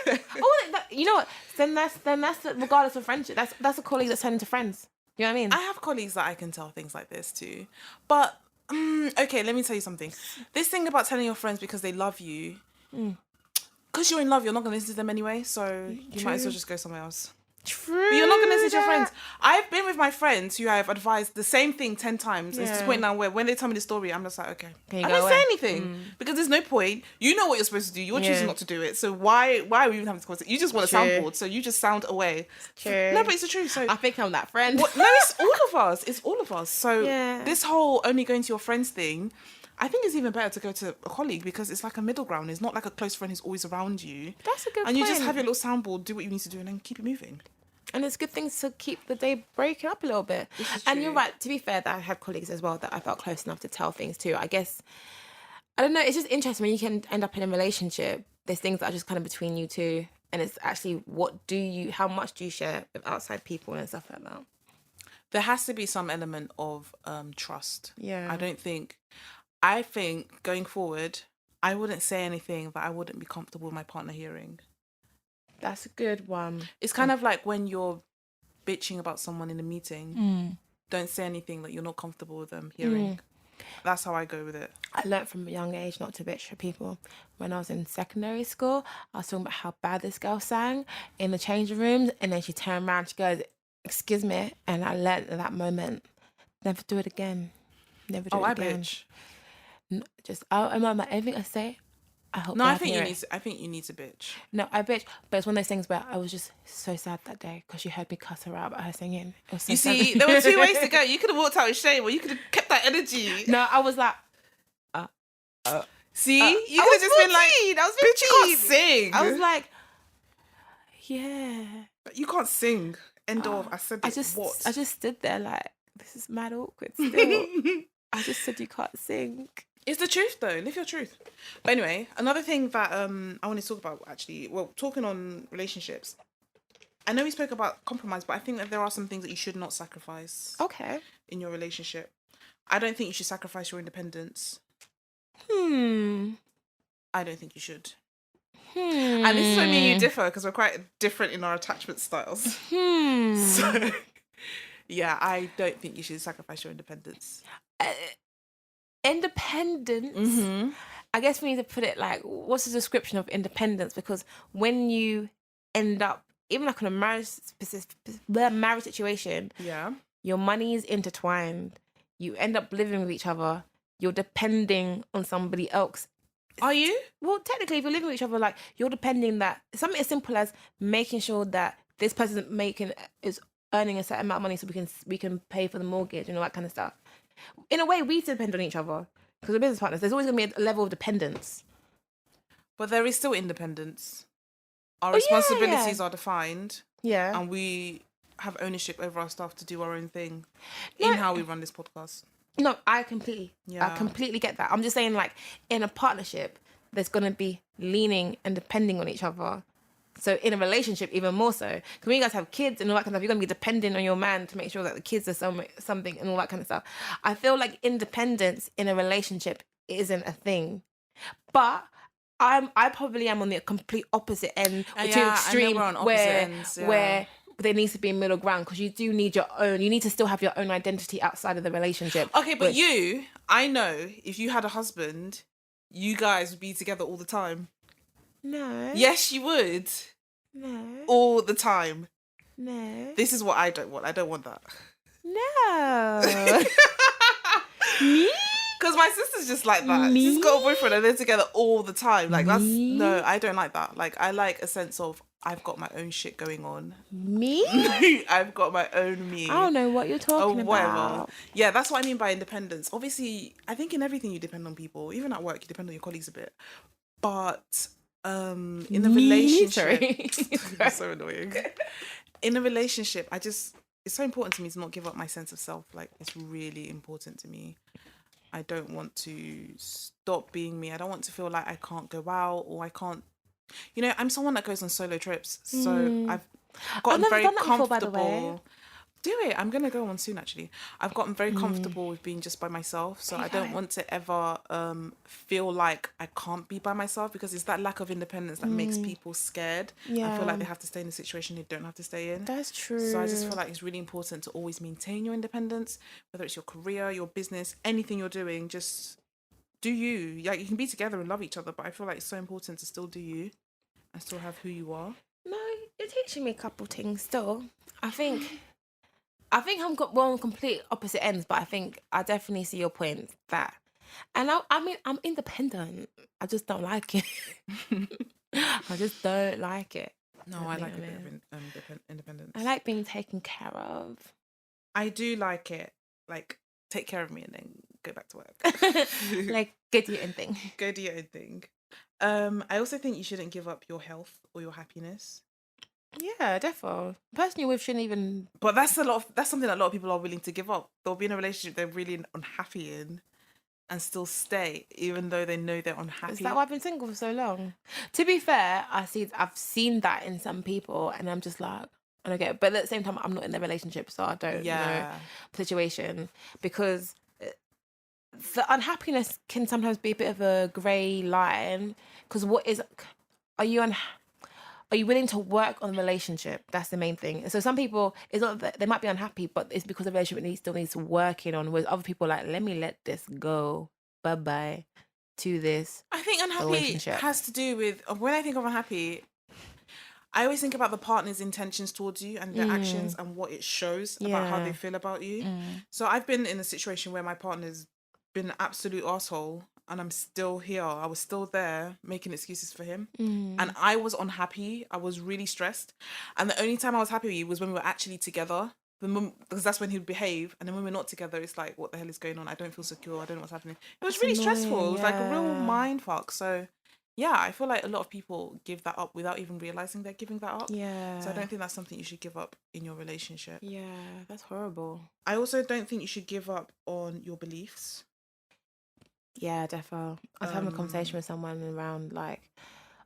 You know what? Then that's regardless of friendship. That's a colleague that's turned into friends. You know what I mean? I have colleagues that I can tell things like this to, but okay, let me tell you something. This thing about telling your friends because they love you, because you're in love, you're not going to listen to them anyway, so you might as well just go somewhere else. True. But you're not going to listen to your friends. I've been with my friends who I've advised the same thing 10 times. It's to the point now where when they tell me the story, I'm just like, okay. I don't say anything because there's no point. You know what you're supposed to do. You're choosing not to do it. So why are we even having this conversation? You just want a soundboard, so you just sound away. True. No, but it's the truth. So I think I'm that friend. No, it's all of us. It's all of us. So this whole only going to your friends thing, I think it's even better to go to a colleague because it's like a middle ground. It's not like a close friend who's always around you. That's a good point. And you just have your little soundboard, do what you need to do, and then keep it moving. And it's good things to keep the day breaking up a little bit. And you're right, to be fair, that I had colleagues as well that I felt close enough to tell things to. I guess, I don't know, it's just interesting when you can end up in a relationship. There's things that are just kind of between you two. And it's actually how much do you share with outside people and stuff like that? There has to be some element of trust. Yeah. I think going forward, I wouldn't say anything that I wouldn't be comfortable with my partner hearing. That's a good one. It's kind of like when you're bitching about someone in a meeting, don't say anything that you're not comfortable with them hearing. That's how I go with it. I learned from a young age not to bitch for people. When I was in secondary school, I was talking about how bad this girl sang in the changing rooms, and then she turned around, she goes, excuse me, and I learned at that moment, never do it again. Never do it again. Bitch. Everything I say, I hope. No, I think you need to bitch. No, I bitch, but it's one of those things where I was just so sad that day because she heard me cuss her out about her singing. It was so you see, there were 2 ways to go. You could have walked out with shame, or you could have kept that energy. No, I was like, see, you could have just been like, I was bitch, you can't sing. I was like, yeah, you can't sing. End of. I said it. I just stood there like, this is mad awkward. Still, I just said you can't sing. It's the truth, though. Live your truth. But anyway, another thing that I want to talk about, actually, well, talking on relationships. I know we spoke about compromise, but I think that there are some things that you should not sacrifice. Okay. In your relationship. I don't think you should sacrifice your independence. I don't think you should. And this is where me and you differ, because we're quite different in our attachment styles. So, yeah, I don't think you should sacrifice your independence. Independence. I guess we need to put it like, what's the description of independence? Because when you end up, even like on a marriage situation, your money is intertwined. You end up living with each other. You're depending on somebody else. Are you? Well, technically, if you're living with each other, like, you're depending that something as simple as making sure that this person is earning a certain amount of money so we can pay for the mortgage and all that kind of stuff. In a way, we depend on each other because we're business partners. There's always going to be a level of dependence. But there is still independence. Our responsibilities are defined. Yeah. And we have ownership over our stuff to do our own thing in how we run this podcast. No, I completely get that. I'm just saying, like, in a partnership, there's going to be leaning and depending on each other. So in a relationship, even more so. Because when you guys have kids and all that kind of stuff, you're going to be depending on your man to make sure that the kids are something and all that kind of stuff. I feel like independence in a relationship isn't a thing. But I probably am on the complete opposite end, to extreme, where there needs to be a middle ground, because you do need your own. You need to still have your own identity outside of the relationship. Okay, but I know if you had a husband, you guys would be together all the time. No. Yes, you would. No. All the time. No. This is what I don't want. I don't want that. No. Me? Because my sister's just like that. She's got a boyfriend and they're together all the time. Like, that's... No, I don't like that. Like, I like a sense of, I've got my own shit going on. Me? I've got my own me. I don't know what you're talking about. Yeah, that's what I mean by independence. Obviously, I think in everything you depend on people. Even at work, you depend on your colleagues a bit. But in a relationship... Sorry. So annoying. In a relationship, it's so important to me to not give up my sense of self. Like, it's really important to me. I don't want to stop being me. I don't want to feel like I can't go out or I can't... You know, I'm someone that goes on solo trips. So I've gotten very comfortable. By the way. Do it. I'm going to go on soon, actually. I've gotten very comfortable with being just by myself. So I don't want to ever feel like I can't be by myself, because it's that lack of independence that makes people scared. Yeah. I feel like they have to stay in a situation they don't have to stay in. That's true. So I just feel like it's really important to always maintain your independence, whether it's your career, your business, anything you're doing, just do you. Like, you can be together and love each other, but I feel like it's so important to still do you and still have who you are. No, you're teaching me a couple things still. I think I'm on complete opposite ends, but I think I definitely see your point that, and I mean, I'm independent. I just don't like it. I just don't like it. No, I like a bit of independence. I like being taken care of. I do like it. Like, take care of me and then go back to work. Like, go do your own thing. Go do your own thing. I also think you shouldn't give up your health or your happiness. Yeah, defo. The person you're with shouldn't even... But that's something that a lot of people are willing to give up. They'll be in a relationship they're really unhappy in and still stay, even though they know they're unhappy. Is that why I've been single for so long? To be fair, I've seen that in some people, and I'm just like, I don't get it. But at the same time, I'm not in a relationship, so I don't know the situation. Because the unhappiness can sometimes be a bit of a grey line. Because are you willing to work on the relationship? That's the main thing. And so some people, it's not that they might be unhappy, but it's because the relationship still needs working on. Whereas other people are like, let me let this go. Bye-bye to this. I think unhappy has to do with, when I think of unhappy, I always think about the partner's intentions towards you and their actions and what it shows about how they feel about you. So I've been in a situation where my partner's been an absolute asshole, and I'm still here. I was still there making excuses for him. And I was unhappy. I was really stressed. And the only time I was happy was when we were actually together. Because that's when he'd behave. And then when we're not together, it's like, what the hell is going on? I don't feel secure. I don't know what's happening. It was really stressful. It was like a real mind fuck. So yeah, I feel like a lot of people give that up without even realising they're giving that up. Yeah. So I don't think that's something you should give up in your relationship. Yeah, that's horrible. I also don't think you should give up on your beliefs. Yeah, defo. I was having a conversation with someone around, like,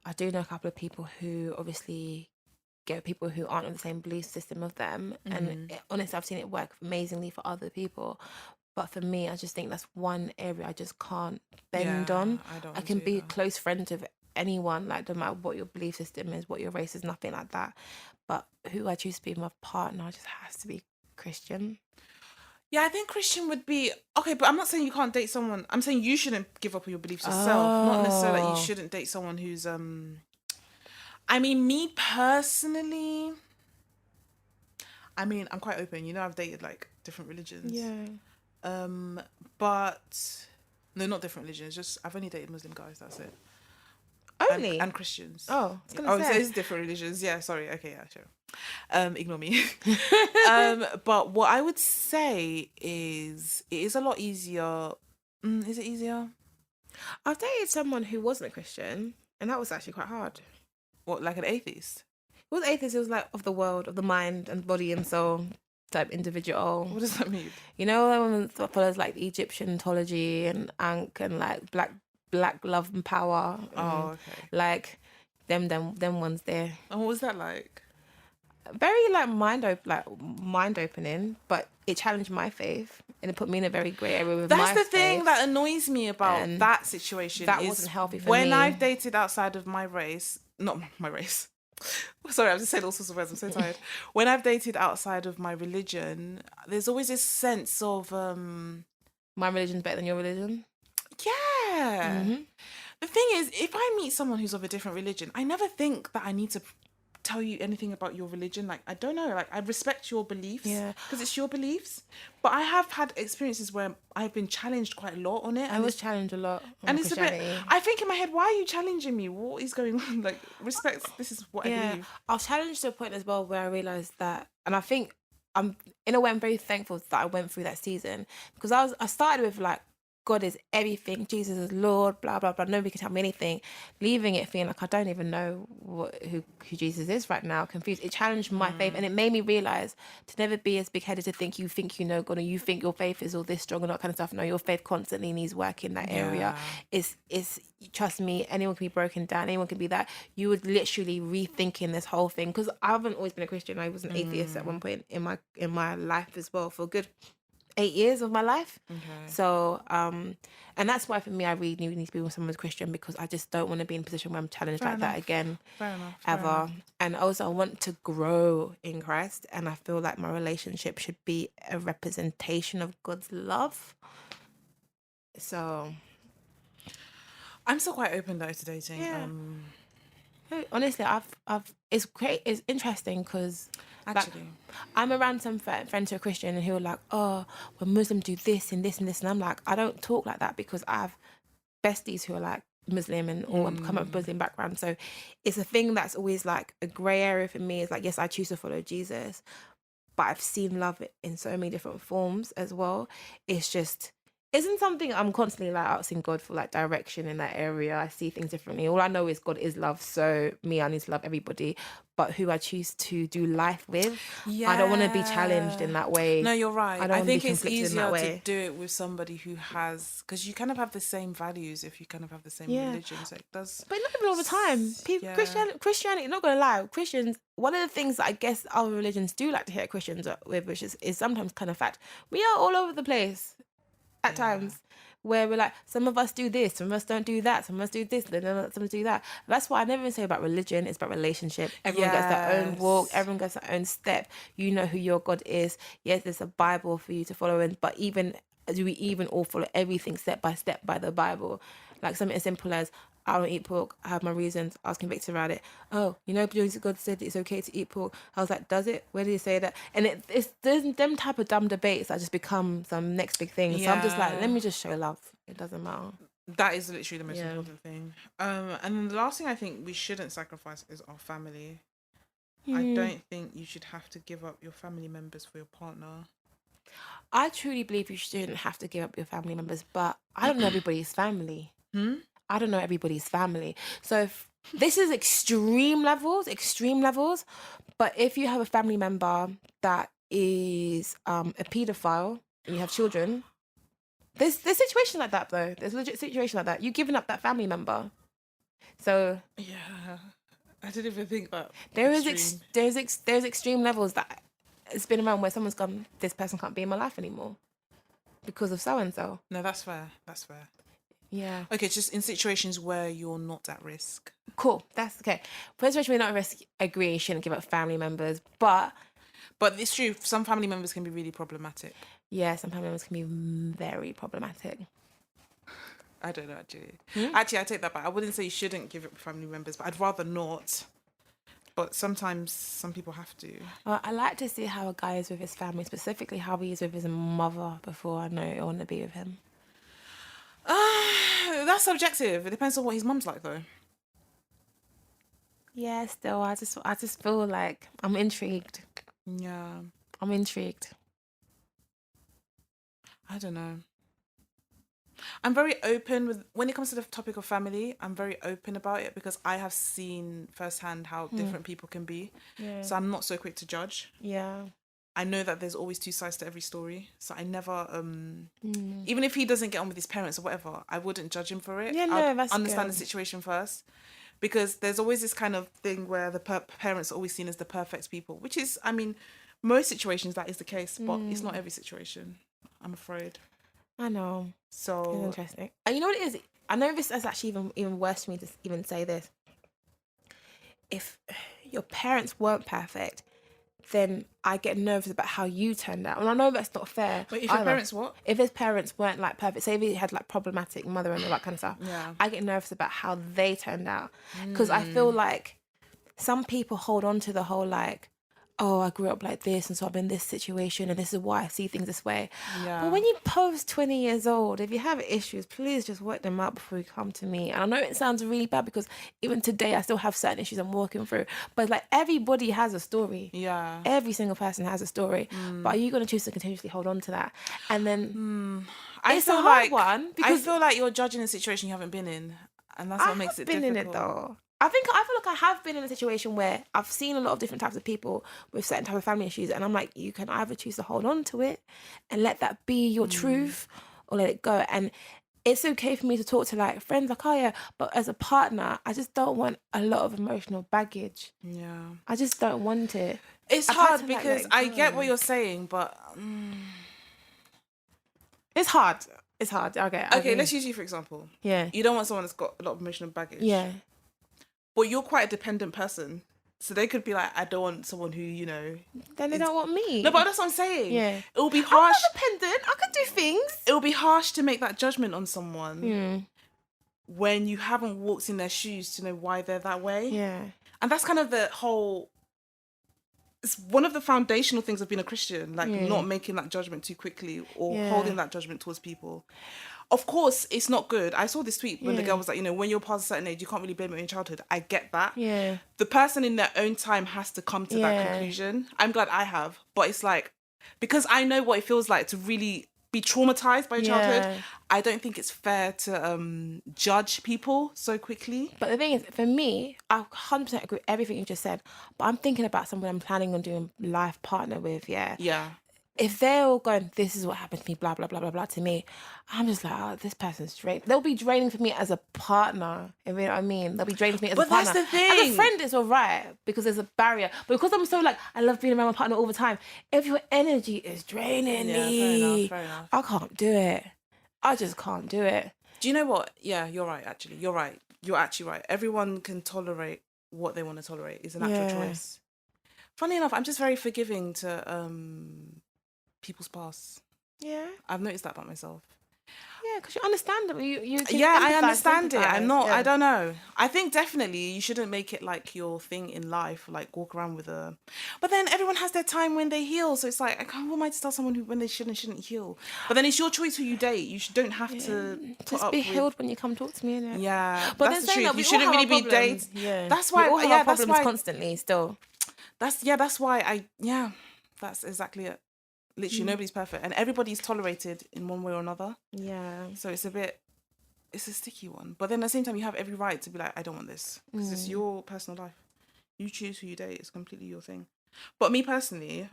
I do know a couple of people who obviously get people who aren't in the same belief system of them. And honestly, I've seen it work amazingly for other people. But for me, I just think that's one area I just can't bend on. I can be close friends with anyone, like, no matter what your belief system is, what your race is, nothing like that. But who I choose to be my partner just has to be Christian. Yeah, I think Christian would be... Okay, but I'm not saying you can't date someone. I'm saying you shouldn't give up on your beliefs yourself. Not necessarily that you shouldn't date someone who's... I mean, me personally... I mean, I'm quite open. You know, I've dated, like, different religions. Yeah. But... No, not different religions. Just, I've only dated Muslim guys, that's it. Only? And Christians. Oh, I was gonna say. So it's different religions. Yeah, sorry. Okay, yeah, sure. Ignore me. But what I would say is it is a lot easier. Is it easier? I've dated someone who wasn't a Christian, and that was actually quite hard. What, like an atheist? It was atheist. It was like of the world, of the mind and body and soul type individual. What does that mean? You know, that follows like Egyptian ontology and Ankh and like black love and power. Oh, okay. Like them ones there. And what was that like? Very like mind opening, but it challenged my faith and it put me in a very grey area with That's my the thing faith. that annoys me about that situation. That wasn't healthy for me. When I've dated outside of my race, not my race. Sorry, I've just said all sorts of words. I'm so tired. When I've dated outside of my religion, there's always this sense of my religion's better than your religion. Yeah. The thing is, if I meet someone who's of a different religion, I never think that I need to tell you anything about your religion. Like, I don't know. Like, I respect your beliefs. Yeah. Because it's your beliefs. But I have had experiences where I've been challenged quite a lot on it. I was challenged a lot on And it's a bit, Christianity. I think in my head, why are you challenging me? What is going on? Like, respect, this is what I believe. I was challenged to a point as well where I realised that, and I think in a way, I'm very thankful that I went through that season, because I started with like, God is everything, Jesus is Lord, blah blah blah. Nobody can tell me anything. Leaving it feeling like I don't even know who Jesus is right now. Confused. It challenged my faith, and it made me realize to never be as big headed to think you know God, or you think your faith is all this strong and that kind of stuff. No, your faith constantly needs work in that area. It's trust me, anyone can be broken down. Anyone can be that. You would literally rethinking this whole thing, because I haven't always been a Christian. I was an atheist at one point in my life as well for a good 8 years of my life. So and that's why for me I really need to be with someone who's Christian, because I just don't want to be in a position where I'm challenged that again. Fair enough. Ever. And also I want to grow in Christ, and I feel like my relationship should be a representation of God's love. So I'm still quite open though to dating. Honestly, it's great. It's interesting because Actually, I'm around some friends who are Christian and who are like, oh, when Muslims do this and this and this, and I'm like, I don't talk like that, because I have besties who are like Muslim and all come up with Muslim background. So it's a thing that's always like a grey area for me. It's like, yes, I choose to follow Jesus, but I've seen love in so many different forms as well. It's just isn't something I'm constantly like asking God for like direction in that area. I see things differently. All I know is God is love, so I need to love everybody, but who I choose to do life with, I don't want to be challenged in that way. No, you're right. I think it's easier to do it with somebody who has, because you kind of have the same values if you kind of have the same religion. So it does. But not even all the time. Christianity, not gonna lie, Christians. One of the things that I guess other religions do like to hit Christians with, which is sometimes kind of fact, we are all over the place at times, where we're like, some of us do this, some of us don't do that, some of us do this, then some of us do that. That's what I never say about religion. It's about relationship. Everyone gets their own walk, everyone gets their own step. You know who your God is. Yes, there's a Bible for you to follow in, but do we even all follow everything step by step by the Bible? Like something as simple as, I don't eat pork, I have my reasons, I was convicted about it. Oh, God said it's okay to eat pork. I was like, does it? Where did he say that? And there's them type of dumb debates that just become some next big thing. So I'm just like, let me just show love. It doesn't matter. That is literally the most important thing. And then the last thing I think we shouldn't sacrifice is our family. I don't think you should have to give up your family members for your partner. I truly believe you shouldn't have to give up your family members, but I don't know everybody's family. I don't know everybody's family. So this is extreme levels, but if you have a family member that is a paedophile and you have children, there's situations like that though. There's legit situations like that. You're giving up that family member. So yeah, I didn't even think about there's extreme levels that it's been around where someone's gone, this person can't be in my life anymore because of so and so. No, that's fair. Yeah. Okay, just in situations where you're not at risk. Cool. That's okay. For a situation where you're not at risk, I agree, you shouldn't give up family members. But it's true, some family members can be really problematic. Yeah, some family members can be very problematic. I don't know, actually. Actually, I take that back. I wouldn't say you shouldn't give up family members, but I'd rather not. But sometimes some people have to. I like to see how a guy is with his family, specifically how he is with his mother, before I know I want to be with him. That's subjective. It depends on what his mum's like, though. Yeah, still, I just feel like I'm intrigued. Yeah. I'm intrigued. I don't know. I'm very open with, when it comes to the topic of family, I'm very open about it because I have seen firsthand how different people can be. Yeah. So I'm not so quick to judge. Yeah. I know that there's always two sides to every story. So I never, even if he doesn't get on with his parents or whatever, I wouldn't judge him for it. Yeah, no, I'd that's understand good. the situation first. Because there's always this kind of thing where the parents are always seen as the perfect people, which is, I mean, most situations that is the case, but it's not every situation, I'm afraid. I know. So it's interesting. And you know what it is? I know this is actually even worse for me to even say this. If your parents weren't perfect, then I get nervous about how you turned out. And I know that's not fair. But if your parents what? If his parents weren't like perfect, say if he had like problematic mother and all that kind of stuff, I get nervous about how they turned out. Because I feel like some people hold on to the whole like, oh, I grew up like this, and so I'm in this situation, and this is why I see things this way. Yeah. But when you post 20 years old, if you have issues, please just work them out before you come to me. And I know it sounds really bad because even today I still have certain issues I'm working through. But like everybody has a story. Yeah. Every single person has a story. But are you going to choose to continuously hold on to that? And then it's a hard one because I feel like you're judging a situation you haven't been in, and that's what makes it difficult. I've been in it though. I feel like I have been in a situation where I've seen a lot of different types of people with certain type of family issues, and I'm like, you can either choose to hold on to it and let that be your truth, or let it go. And it's okay for me to talk to like friends, like, oh yeah, but as a partner, I just don't want a lot of emotional baggage. Yeah. I just don't want it. It's I've had hard to, because let I go. get what you're saying, but It's hard. It's hard. Okay. okay, let's use you for example. Yeah. You don't want someone that's got a lot of emotional baggage. Yeah. But you're quite a dependent person. So they could be like, I don't want someone who, Then they don't want me. No, but that's what I'm saying. Yeah. It will be I'm harsh. not dependent. I can do things. It will be harsh to make that judgment on someone Hmm. when you haven't walked in their shoes to know why they're that way. Yeah. And that's kind of the whole... It's one of the foundational things of being a Christian, like not making that judgment too quickly or holding that judgment towards people. Of course, it's not good. I saw this tweet when the girl was like, when you're past a certain age, you can't really blame it on your childhood. I get that. Yeah. The person in their own time has to come to that conclusion. I'm glad I have. But it's like, because I know what it feels like to really be traumatized by your childhood, I don't think it's fair to judge people so quickly. But the thing is, for me, I 100% agree with everything you just said. But I'm thinking about someone I'm planning on doing life partner with, yeah. If they're all going, this is what happened to me, blah, blah, blah, blah, blah, to me, I'm just like, oh, this person's draining. They'll be draining for me as a partner, if you know what I mean. They'll be draining for me as a partner. But that's the thing. As a friend, it's all right, because there's a barrier. But because I'm so like, I love being around my partner all the time, if your energy is draining me, fair enough. I can't do it. I just can't do it. Do you know what? Yeah, you're right, actually. You're right. You're actually right. Everyone can tolerate what they want to tolerate. It's an actual choice. Funny enough, I'm just very forgiving to people's past. Yeah. I've noticed that about myself. Yeah, because you understand them. You can I empathise, understand it. I'm sympathise, not, yeah. I don't know. I think definitely you shouldn't make it like your thing in life, like walk around with a... But then everyone has their time when they heal. So it's like, who am I to tell someone who when they shouldn't heal? But then it's your choice who you date. You don't have to put Just up be with... healed when you come talk to me, innit? Yeah, But that's then the saying truth. that, You shouldn't really be dating. Yeah. That's why... We all have yeah, our that's problems why... constantly still. That's why I... Yeah, that's exactly it. Literally, nobody's perfect. And everybody's tolerated in one way or another. Yeah. So it's a sticky one. But then at the same time, you have every right to be like, I don't want this. Because it's your personal life. You choose who you date. It's completely your thing. But me personally,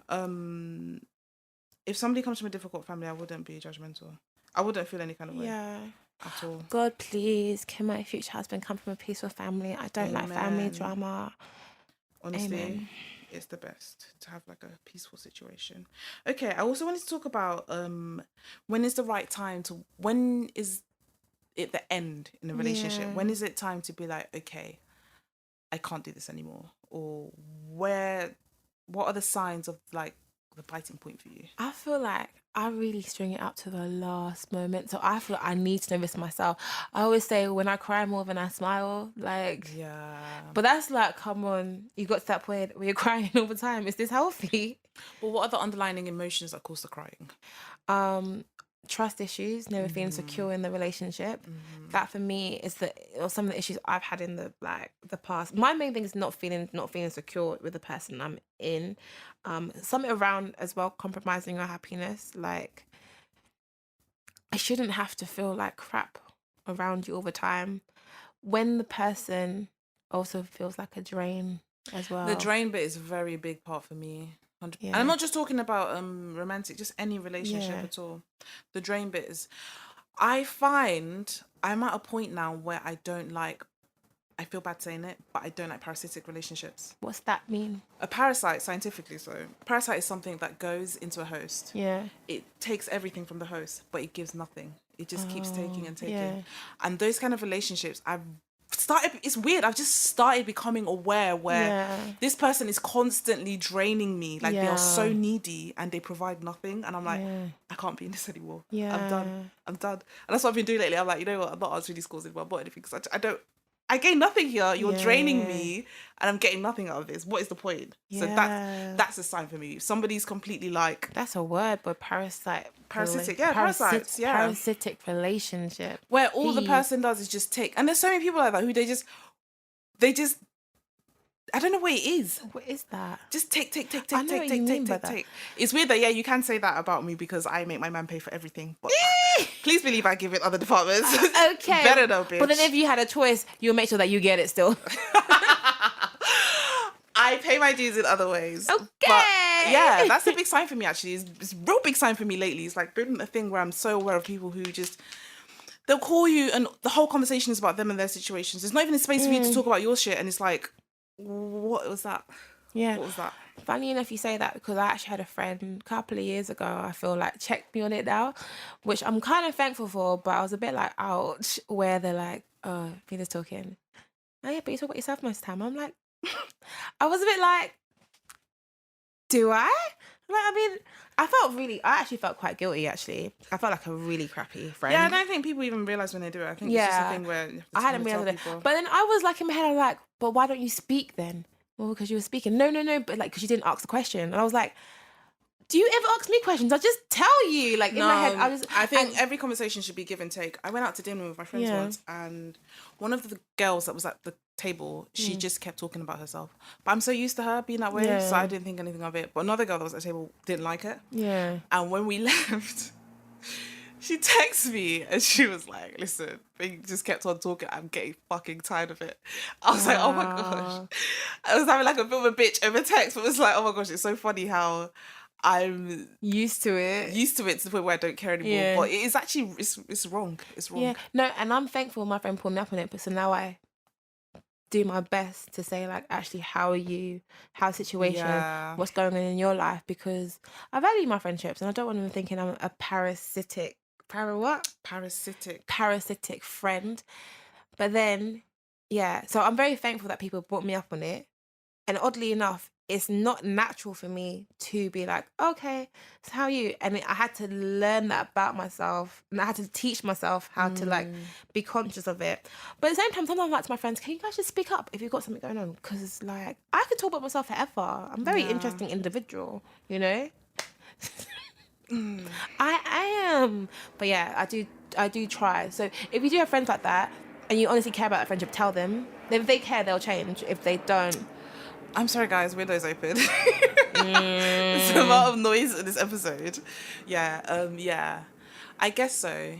if somebody comes from a difficult family, I wouldn't be judgmental. I wouldn't feel any kind of way at all. God, please, can my future husband come from a peaceful family? I don't like family Amen. drama. Honestly, Amen. it's the best to have like a peaceful situation. Okay, I also wanted to talk about when is the right time to... When is it the end in a relationship? Yeah. When is it time to be like, okay, I can't do this anymore? Or what are the signs of like the biting point for you? I feel like I really string it up to the last moment. So I feel like I need to know this myself. I always say when I cry more than I smile, like... Yeah. But that's like, come on, you got to that point where you're crying all the time. Is this healthy? But what are the underlying emotions that cause the crying? Trust issues, never feeling secure in the relationship. That for me is some of the issues I've had in the past. My main thing is not feeling secure with the person I'm in. Something around as well, compromising your happiness. Like, I shouldn't have to feel like crap around you all the time. When the person also feels like a drain as well. The drain bit is a very big part for me. 100%. Yeah. And I'm not just talking about romantic, just any relationship at all. The drain bit is... I find I'm at a point now where I feel bad saying it, but I don't like parasitic relationships. What's that mean? A parasite, scientifically so. Parasite is something that goes into a host. Yeah. It takes everything from the host, but it gives nothing. It just keeps taking and taking. yeah. And those kind of relationships, it's weird, I've just started becoming aware where this person is constantly draining me. Like they are so needy and they provide nothing. And I'm like, I can't be in this anymore. I'm done. And that's what I've been doing lately. I'm like, you know what, I'm not answering these calls anymore. I'm not anything because I don't... I gain nothing here. You're draining Yeah. me, and I'm getting nothing out of this. What is the point? So Yeah. that's a sign for me. If somebody's completely like That's a word, but parasitic. parasites, yeah. Parasitic relationship. where all the He- person does is just take. And there's so many people like that who they just I don't know what it is. What is that? Just take. I know what you mean by that. It's weird that, yeah, you can say that about me because I make my man pay for everything. But please believe I give it other departments. Okay. Better though, bitch. But then if you had a choice, you'll make sure that you get it still. I pay my dues in other ways. Okay. But yeah, that's a big sign for me, actually. It's a real big sign for me lately. It's like been a thing where I'm so aware of people who just... They'll call you and the whole conversation is about them and their situations. There's not even a space for you to talk about your shit. And it's like, what was that? Yeah. What was that? Funny enough you say that because I actually had a friend a couple of years ago, I feel like, checked me on it now, which I'm kind of thankful for, but I was a bit like, ouch, where they're like, oh, Venus talking. Oh yeah, but you talk about yourself most of the time. I'm like, I was a bit like, do I? Like, I mean, I actually felt quite guilty, actually. I felt like a really crappy friend. Yeah, I don't think people even realise when they do it. I think it's just a thing where you have to I hadn't tell realised it. people. But then I was like in my head, I was like, but why don't you speak then? Well, because you were speaking. No, but like, because you didn't ask the question. And I was like, do you ever ask me questions? I just tell you. Like, in my head, I think every conversation should be give and take. I went out to dinner with my friends once, and one of the girls that was at the table, she just kept talking about herself. But I'm so used to her being that way, so I didn't think anything of it. But another girl that was at the table didn't like it. Yeah. And when we left, she texted me and she was like, listen, they just kept on talking. I'm getting fucking tired of it. I was like, oh my gosh. I was having like a bit of a bitch over text, but it was like, oh my gosh, it's so funny how I'm used to it to the point where I don't care anymore. Yeah. But it is actually, it's wrong. It's wrong. Yeah. No, and I'm thankful my friend pulled me up on it, but so now I do my best to say, like, actually, how are you? How's the situation? Yeah. What's going on in your life? Because I value my friendships and I don't want them thinking I'm a parasitic friend. But then, yeah, so I'm very thankful that people brought me up on it. And oddly enough, it's not natural for me to be like, okay, so how are you? And I had to learn that about myself. And I had to teach myself how to like be conscious of it. But at the same time, sometimes I'm like to my friends, can you guys just speak up if you've got something going on? Because like, I could talk about myself forever. I'm a very interesting individual, you know? I am. But yeah, I do try. So if you do have friends like that and you honestly care about that friendship, tell them. If they care, they'll change. If they don't, I'm sorry, guys. Window's open. There's a lot of noise in this episode. Yeah. Yeah. I guess so.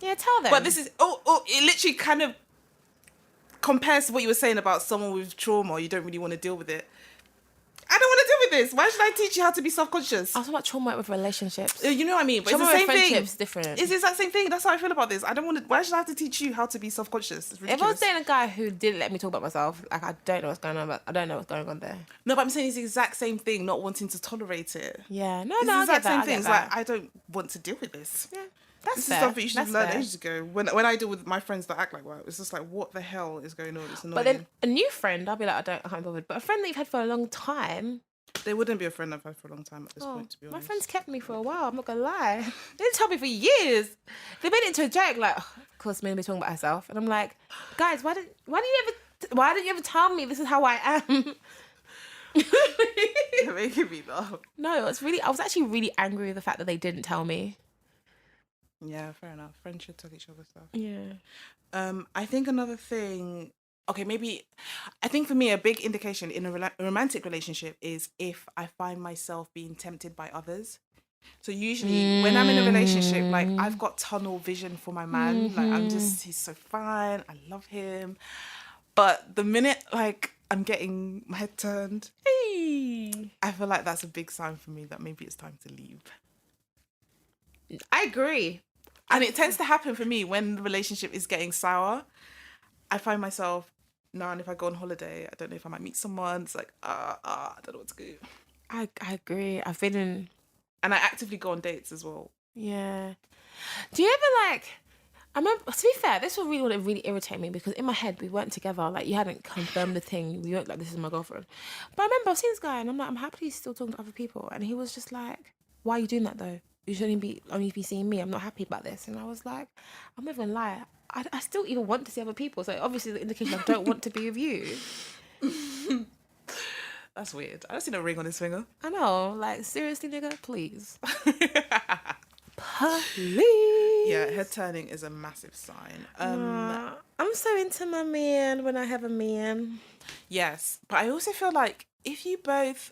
yeah, tell them. But this is it literally kind of compares to what you were saying about someone with trauma. You don't really want to deal with it. I don't want to deal with this. Why should I teach you how to be self-conscious? I was talking about trauma with relationships. You know what I mean? But Trauma it's the with same thing. friendships different. It's the exact same thing. That's how I feel about this. I don't want to. Why should I have to teach you how to be self-conscious? It's If ridiculous. I was dating a guy who didn't let me talk about myself, like I don't know what's going on, but I don't know what's going on there. No, but I'm saying it's the exact same thing. Not wanting to tolerate it. Yeah, no, It's I the get exact that. same I thing. get It's that. like I don't want to deal with this. Yeah, that's This fair. is something you should have That's learned fair. ages ago. When I deal with my friends that act like that, it's just like, what the hell is going on? It's annoying. But then a new friend, I'll be like, I can't be bothered. But a friend that you've had for a long time, they wouldn't be a friend I've had for a long time at this point, to be my honest. friends kept me for a while. I'm not gonna lie. They didn't tell me for years. They made it into a joke, like, of course, maybe talking about herself, and I'm like, guys, why didn't you ever tell me this is how I am? You're making me laugh. No, I was actually really angry with the fact that they didn't tell me. Yeah, fair enough. Friends should tell each other stuff. Yeah. I think another thing. Okay, maybe. I think for me, a big indication in a romantic relationship is if I find myself being tempted by others. So usually, when I'm in a relationship, like I've got tunnel vision for my man. Like he's so fine. I love him. But the minute like I'm getting my head turned, I feel like that's a big sign for me that maybe it's time to leave. I agree. And it tends to happen for me when the relationship is getting sour. I find myself now, and if I go on holiday, I don't know if I might meet someone. It's like, I don't know what to do. I agree. I've been in. And I actively go on dates as well. Yeah. Do you ever like? I remember. To be fair, this was really what really irritated me because in my head we weren't together. Like you hadn't confirmed the thing. We weren't like this is my girlfriend. But I remember I was seeing this guy and I'm like I'm happy he's still talking to other people. And he was just like, "Why are you doing that though? you shouldn't only be seeing me. I'm not happy about this. And I was like, I'm not even lying. I still even want to see other people. So obviously the indication I don't want to be with you. That's weird. I don't see no ring on his finger. I know. Like, seriously, nigga, please. Please. Yeah, head turning is a massive sign. I'm so into my man when I have a man. Yes, but I also feel like if you both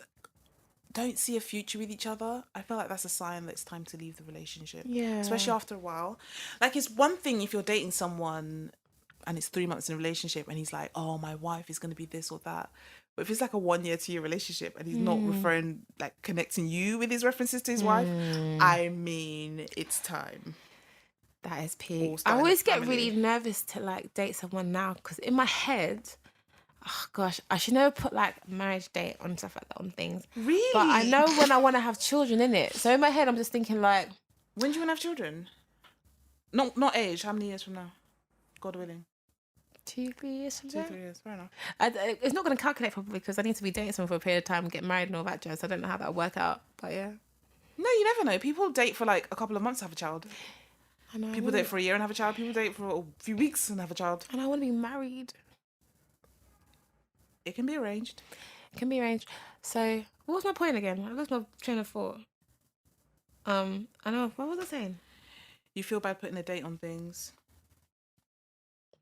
don't see a future with each other, I feel like that's a sign that it's time to leave the relationship. Yeah. Especially after a while. Like, it's one thing if you're dating someone and it's 3 months in a relationship and he's like, oh, my wife is going to be this or that. But if it's like a 1 year, 2 year relationship and he's not referring, like connecting you with his references to his wife, I mean, it's time. That is peak. I always get really nervous to like date someone now because in my head, oh gosh, I should never put like marriage date on stuff like that on things. Really? But I know when I want to have children in it. So in my head, I'm just thinking like, when do you want to have children? Not age. How many years from now? God willing. 2-3 years from now. 2-3 years. Fair enough. It's not going to calculate properly because I need to be dating someone for a period of time and get married and all that jazz. I don't know how that'll work out. But yeah. No, you never know. People date for like a couple of months to have a child. I know. People date for a year and have a child. People date for a few weeks and have a child. And I want to be married. It can be arranged. It can be arranged. So, what was my point again? I lost my train of thought. I know. What was I saying? You feel bad putting a date on things.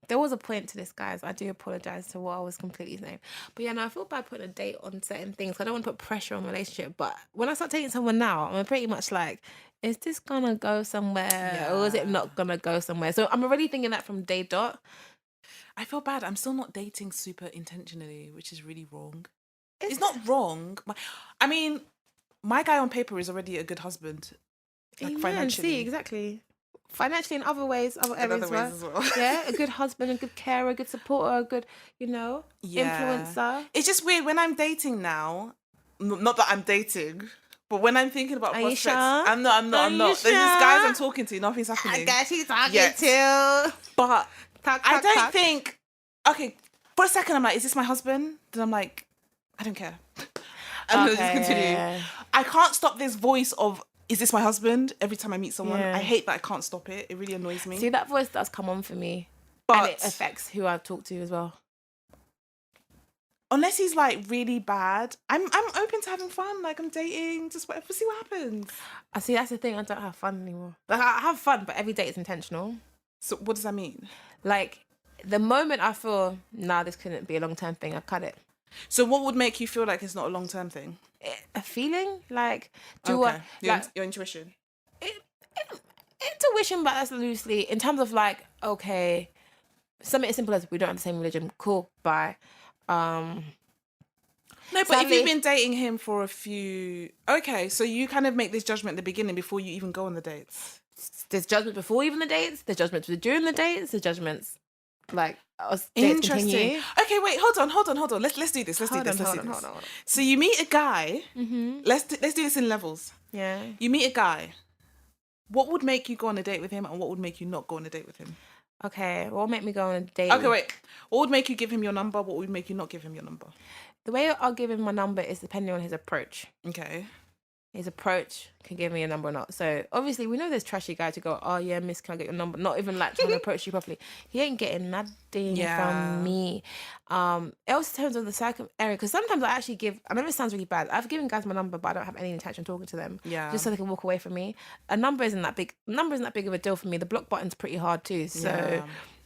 There was a point to this, guys. I do apologise to what I was completely saying. But yeah, no, I feel bad putting a date on certain things. I don't want to put pressure on a relationship. But when I start dating someone now, I'm pretty much like, is this going to go somewhere or is it not going to go somewhere? So I'm already thinking that from day dot. I feel bad. I'm still not dating super intentionally, which is really wrong. It's not wrong. I mean, my guy on paper is already a good husband. Like financially. See, exactly. Financially in other ways, other areas as well. Yeah, a good husband, a good carer, a good supporter, a good, influencer. It's just weird when I'm dating now. Not that I'm dating, but when I'm thinking about prospects, sure? I'm not. There's these guys I'm talking to. Nothing's happening. I guess he's talking to. But I don't think. Okay, for a second I'm like, is this my husband? Then I'm like, I don't care. And then just continue. I can't stop this voice of, is this my husband? Every time I meet someone, I hate that I can't stop it. It really annoys me. See, that voice does come on for me, but and it affects who I talk to as well. Unless he's like really bad, I'm open to having fun. Like, I'm dating, just whatever, see what happens. I see. That's the thing. I don't have fun anymore. Like, I have fun, but every day it's intentional. So what does that mean? Like, the moment I feel, nah, this couldn't be a long-term thing, I cut it. So what would make you feel like it's not a long-term thing? A feeling? Like, your intuition? Intuition, but that's loosely. In terms of like, okay, something as simple as we don't have the same religion. Cool, bye. No, but sadly, if you've been dating him for a few... Okay, so you kind of make this judgment at the beginning before you even go on the dates. There's judgment before even the dates. There's judgments during the dates. There's judgments like interesting. Continue. Okay, wait, hold on. Let's do this. Hold on. So you meet a guy. Mm-hmm. Let's do this in levels. Yeah. You meet a guy. What would make you go on a date with him, and what would make you not go on a date with him? Okay, what would make me go on a date? Okay, wait. What would make you give him your number? What would make you not give him your number? The way I'll give him my number is depending on his approach. Okay. His approach can give me a number or not. So obviously we know there's trashy guy to go, oh yeah, miss, can I get your number? Not even like trying to approach you properly. He ain't getting nothing from me. It also depends on the circum area, because sometimes I actually give, I know it sounds really bad, I've given guys my number but I don't have any intention of talking to them. Yeah. Just so they can walk away from me. A number isn't that big of a deal for me. The block button's pretty hard too. So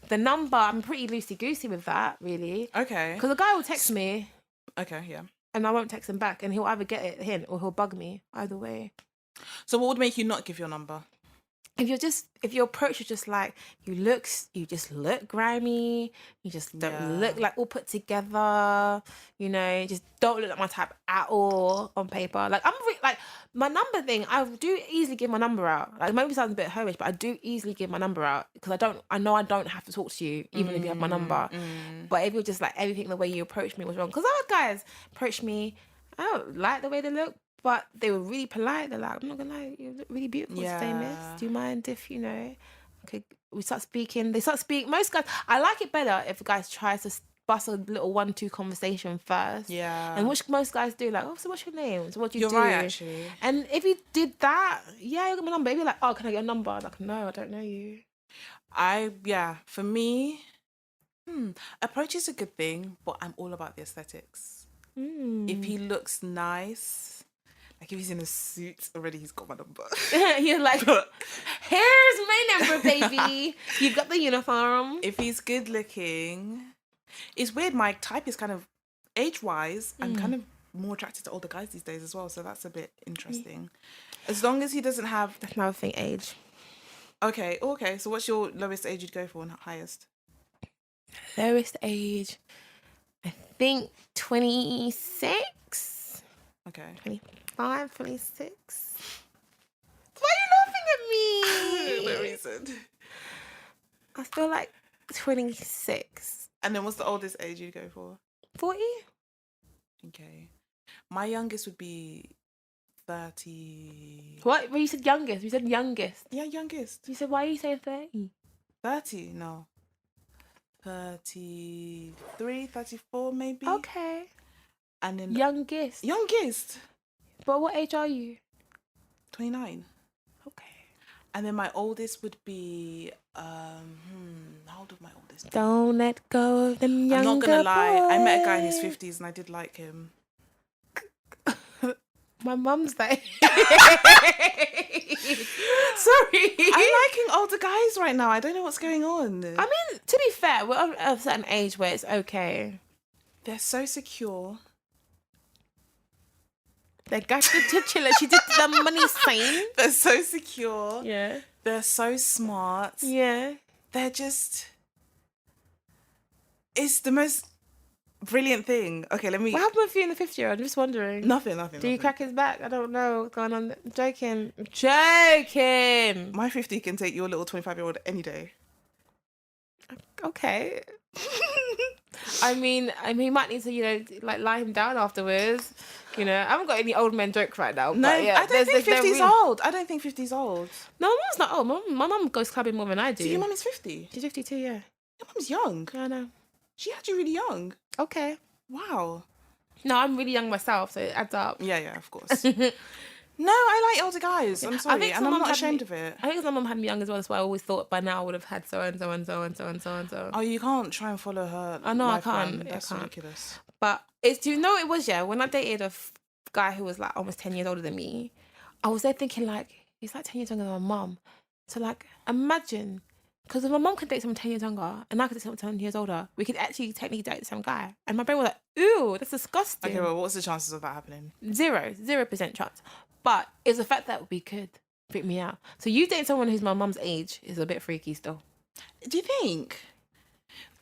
the number, I'm pretty loosey-goosey with that, really. Okay. Because a guy will text me. Okay, yeah. And I won't text him back, and he'll either get it hint or he'll bug me. Either way. So what would make you not give your number? If your approach is just like you just look grimy, you just don't look like all put together, just don't look like my type at all on paper. Like like my number thing, I do easily give my number out. Like, it maybe sounds a bit hoish, but I do easily give my number out because I know I don't have to talk to you even if you have my number. But if you're just like everything the way you approach me was wrong, because other guys approach me, I don't like the way they look. But they were really polite. They're like, I'm not gonna lie, you look really beautiful today, miss. Do you mind if, okay, we start speaking. They start speaking. Most guys, I like it better if a guy tries to bust a little 1-2 conversation first. Yeah. And which most guys do, like, oh, so what's your name? So what do you do? You're right, actually. And if you did that, yeah, you got my number. If you're like, oh, can I get your number? I'm like, no, I don't know you. For me, approach is a good thing, but I'm all about the aesthetics. If he looks nice, like if he's in a suit already, he's got my number. You're like, here's my number, baby. You've got the uniform. If he's good looking, it's weird. My type is kind of age-wise, I'm kind of more attracted to older guys these days as well, so that's a bit interesting. As long as he doesn't have... That's another thing, age. Okay, so what's your lowest age you'd go for and highest? Lowest age, I think 26. Okay. 25, 26. Why are you laughing at me? No reason. I feel like 26. And then what's the oldest age you'd go for? 40? Okay. My youngest would be 30. What? Well, you said youngest. You said youngest. Yeah, youngest. You said, why are you saying 30? 30? No. 33, 34 maybe. Okay. And then... Youngest. Youngest? But what age are you? 29. Okay. And then my oldest would be... how old would my oldest be? Don't let go of them younger I'm not gonna lie. I met a guy in his boys. 50s and I did like him. My mum's like... Sorry. I'm liking older guys right now. I don't know what's going on. I mean, to be fair, we're at a certain age where it's okay. They're so secure. They got the titular. She did the money sign. They're so secure. Yeah. They're so smart. Yeah. They're just... It's the most brilliant thing. Okay, let me... What happened with you in the 50-year-old? I'm just wondering. Nothing. Do you crack his back? I don't know what's going on. I'm joking. I'm joking. My 50 can take your little 25-year-old any day. Okay. I mean, he might need to, like, lie him down afterwards. I haven't got any old men jokes right now. No, but yeah, I don't think 50's old. I don't think 50's old. No, my mum's not old. My mum goes clubbing more than I do. So your mum is 50? She's 52, yeah. Your mum's young. Yeah, I know. She had you really young. Okay. Wow. No, I'm really young myself, so it adds up. Yeah, of course. No, I like older guys. I'm sorry, and I'm not ashamed of it. I think my mum had me young as well. That's why I always thought by now I would have had so and so and so and so and so and so. Oh, you can't try and follow her. I know I life can't. plan. That's I can't. ridiculous. But it's, do you know what it was? Yeah, when I dated a guy who was like almost 10 years older than me, I was there thinking like he's like 10 years younger than my mum. So like imagine, because if my mum could date someone 10 years younger and I could date someone 10 years older, we could actually technically date the same guy. And my brain was like, ooh, that's disgusting. Okay, well, what's the chances of that happening? 0% chance. But it's the fact that we could freak me out. So you dating someone who's my mum's age is a bit freaky still. Do you think?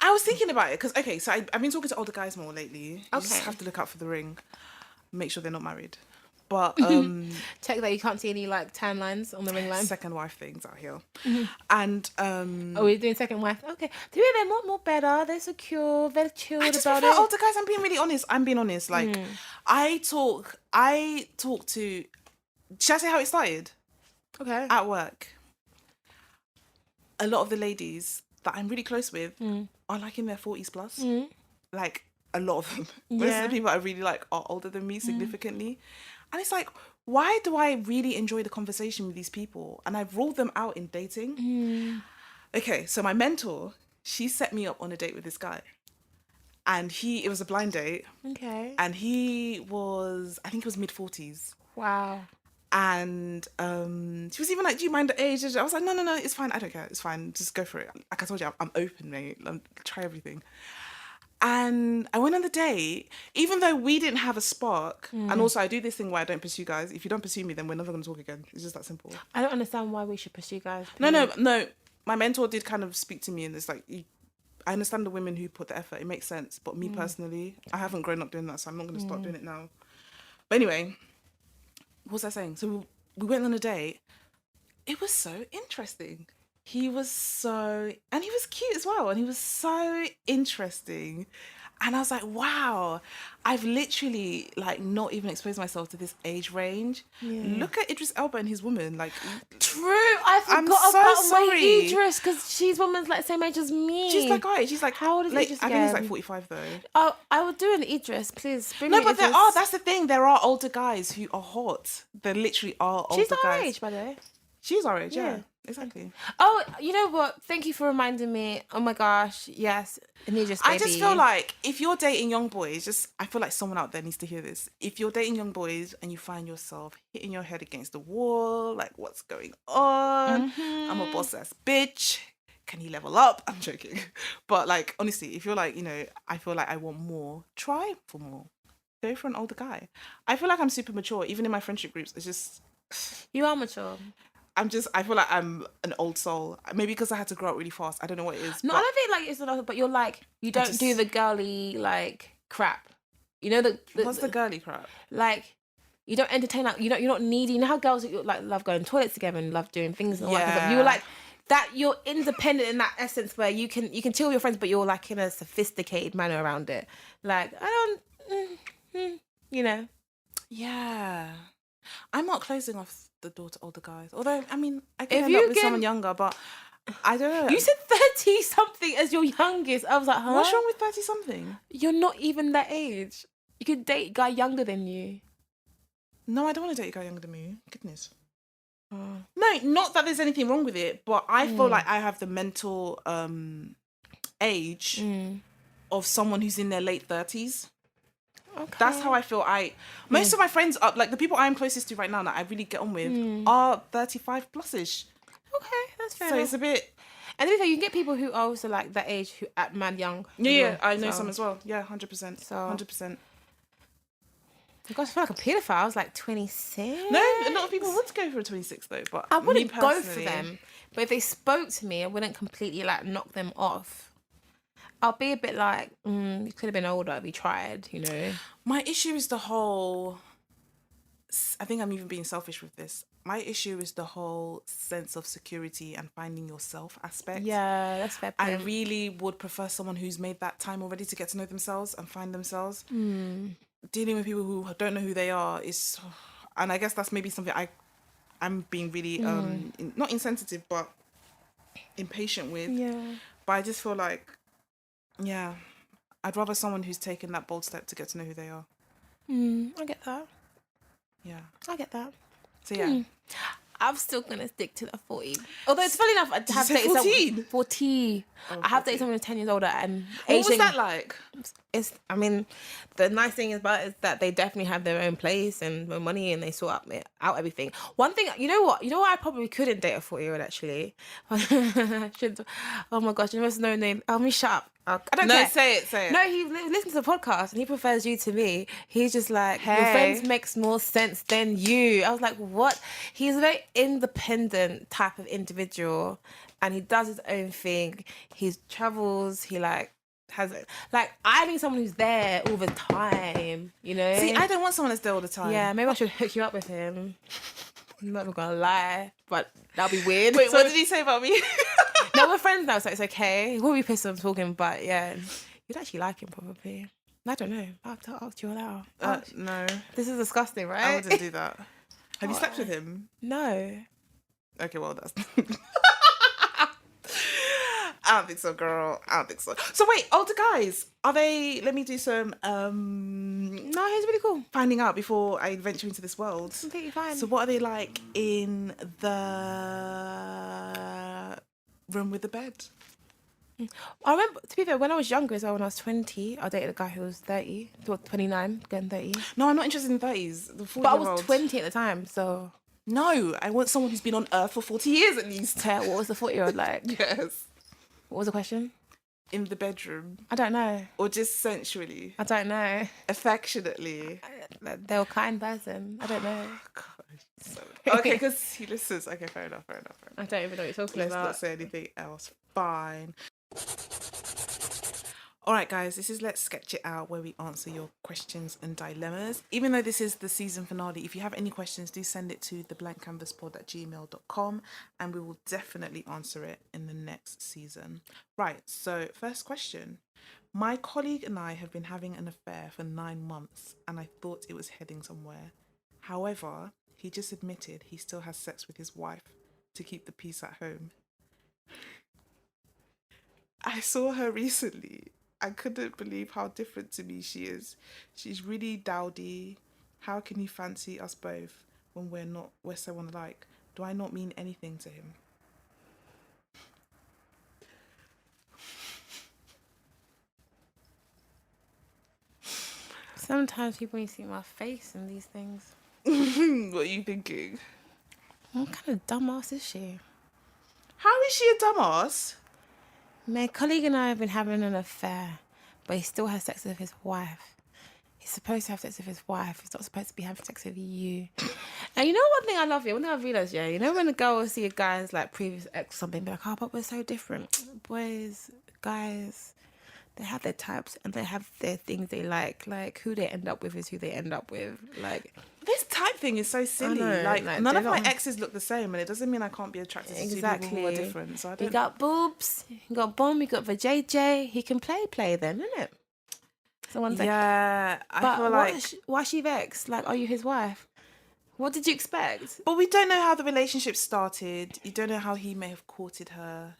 I was thinking about it because, okay, so I've been talking to older guys more lately. You just Okay. have to look out for the ring. Make sure they're not married. But Check that you can't see any like tan lines on the ring line. second wife things out here. And Oh, we're doing second wife. Okay. To me, they're more better. They're secure. They're chilled I just about prefer it. older guys. I'm being really honest. Like, I talk to... Should I say how it started? Okay. At work. A lot of the ladies that I'm really close with are like in their 40s plus. Like, a lot of them. Most of the people I really like are older than me significantly. And it's like, why do I really enjoy the conversation with these people? And I've ruled them out in dating. Okay, so my mentor, she set me up on a date with this guy. And it was a blind date. Okay. And I think he was mid-40s. Wow. And she was even like, do you mind the age? I was like, no, it's fine. I don't care. It's fine. Just go for it. Like I told you, I'm open, mate. Try everything. And I went on the date, even though we didn't have a spark. And also I do this thing where I don't pursue guys. If you don't pursue me, then we're never going to talk again. It's just that simple. I don't understand why we should pursue guys. No. My mentor did kind of speak to me and it's like, I understand the women who put the effort. It makes sense. But me personally, I haven't grown up doing that, so I'm not going to start doing it now. But anyway, what was I saying? So we went on a date. It was so interesting. And he was cute as well. And he was so interesting. And I was like, wow, I've literally like not even exposed myself to this age range. Look at Idris Elba and his woman. Like, true. I I'm forgot so about sorry. Idris because she's woman's like same age as me. She's like, alright, she's like, how old is like, Idris I think he's like again? 45 though. Oh, I would do an Idris, please. Bring No, me but Idris. that's the thing. There are older guys who are hot. There literally are older She's our guys. age, by the way. She's our age, Yeah. yeah. Exactly. Oh, you know what? Thank you for reminding me. Oh my gosh, yes, an Idris baby. I just feel like if you're dating young boys, I feel like someone out there needs to hear this. If you're dating young boys and you find yourself hitting your head against the wall, like what's going on? I'm a boss ass bitch. Can you level up? I'm joking. But like, honestly, if you're like, I feel like I want more, try for more. Go for an older guy. I feel like I'm super mature. Even in my friendship groups, it's just... You are mature. I feel like I'm an old soul. Maybe because I had to grow up really fast. I don't know what it is. No, I don't think like it's another. But you're like you don't do the girly like crap. You know what's the girly crap? Like you don't entertain. Like you're not needy. You know how girls like love going to toilets together and love doing things. And all that kind of stuff? You were like that. You're independent in that essence where you can chill with your friends, but you're like in a sophisticated manner around it. Like I don't, you know. Yeah, I'm not closing off the door to older guys. Although, I mean, I could end up with someone younger, but I don't know. You said 30 something as your youngest. I was like, huh? What's wrong with 30 something? You're not even that age. You could date a guy younger than you. No, I don't want to date a guy younger than me. Goodness. No, not that there's anything wrong with it, but I feel like I have the mental age of someone who's in their late 30s. Okay. That's how I feel. Most of my friends are like the people I'm closest to right now that I really get on with are 35 plus-ish. Okay, that's fair. So enough. it's a bit. And then you can get people who are also like that age who at mad young. Yeah, I know some as well. Yeah, 100%. So 100%. Gosh, I feel like a paedophile. I was like 26. No, a lot of people would go for a 26 though, but I wouldn't go for them. But if they spoke to me, I wouldn't completely like knock them off. I'll be a bit like, you could have been older if you tried, you know. My issue is the whole... I think I'm even being selfish with this. My issue is the whole sense of security and finding yourself aspect. Yeah, that's fair point. I really would prefer someone who's made that time already to get to know themselves and find themselves. Dealing with people who don't know who they are is... And I guess that's maybe something I'm being really, not insensitive, but impatient with. Yeah. But I just feel like... Yeah, I'd rather someone who's taken that bold step to get to know who they are. I get that. Yeah. I get that. So yeah. I'm still going to stick to the 40. Although it's funny enough, I have dated 14? 40. I have dated someone who's 10 years older and What was that like? I mean, the nice thing about it is that they definitely have their own place and their money and they sort out everything. One thing, you know what I probably couldn't date a 40-year-old actually. Oh my gosh, you must know name. Oh, me shut up. I don't care. Say it. No, he listens to the podcast and he prefers you to me. He's just like, hey. Your friends makes more sense than you. I was like, what? He's a very independent type of individual and he does his own thing. He travels, he like has it. Like, I need someone who's there all the time, you know? See, I don't want someone that's there all the time. Yeah, maybe I should hook you up with him. I'm not even gonna lie, but that'll be weird. Wait, what did he say about me? No, we're friends now, so it's okay. He will be pissed I'm talking, but yeah, you'd actually like him probably. I don't know. I'll have to ask you all out. No. This is disgusting, right? I wouldn't do that. Have you slept with him? No. Okay, well, that's... I don't think so, girl. I don't think so. So wait, older guys, are they... Let me do some... No, he's really cool. Finding out before I venture into this world. Completely fine. So what are they like in the room with the bed? I remember, to be fair, when I was younger, so when I was 20, I dated a guy who was 30, 29, getting 30. No, I'm not interested in 30s. The 40-year-old. But I was 20 at the time, so... No, I want someone who's been on Earth for 40 years at least. What was the 40-year-old like? Yes. What was the question? In the bedroom. I don't know. Or just sensually. I don't know. Affectionately. They were a kind person. I don't know. Okay, because he listens. Okay, fair enough. I don't even know what you're talking about. Let's not say anything else. Fine. All right, guys, this is Let's Sketch It Out, where we answer your questions and dilemmas. Even though this is the season finale, if you have any questions, do send it to theblankcanvaspod@gmail.com and we will definitely answer it in the next season. Right, so first question. My colleague and I have been having an affair for 9 months, and I thought it was heading somewhere. However, he just admitted he still has sex with his wife to keep the peace at home. I saw her recently. I couldn't believe how different to me she is. She's really dowdy. How can he fancy us both when we're so unlike? Do I not mean anything to him? Sometimes people need to see my face in these things. What are you thinking? What kind of dumbass is she? How is she a dumbass? My colleague and I have been having an affair, but he still has sex with his wife. He's supposed to have sex with his wife. He's not supposed to be having sex with you. And you know one thing I love here? One thing I've realised, yeah, you know when a girl will see a guy's like previous ex or something, be like, oh, but we're so different. Boys, guys, they have their types and they have their things they like. Like, who they end up with is who they end up with. Like, this type thing is so silly. know, Like like, none of my don't- exes look the same, and it doesn't mean I can't be attracted to Exactly. people who are different. So I you don't. got boobs, you got bum, you got vajayjay. He can play then, innit? So one thing. Yeah, I But feel like. why is she vexed? Like, are you his wife? What did you expect? But we don't know how the relationship started. You don't know how he may have courted her.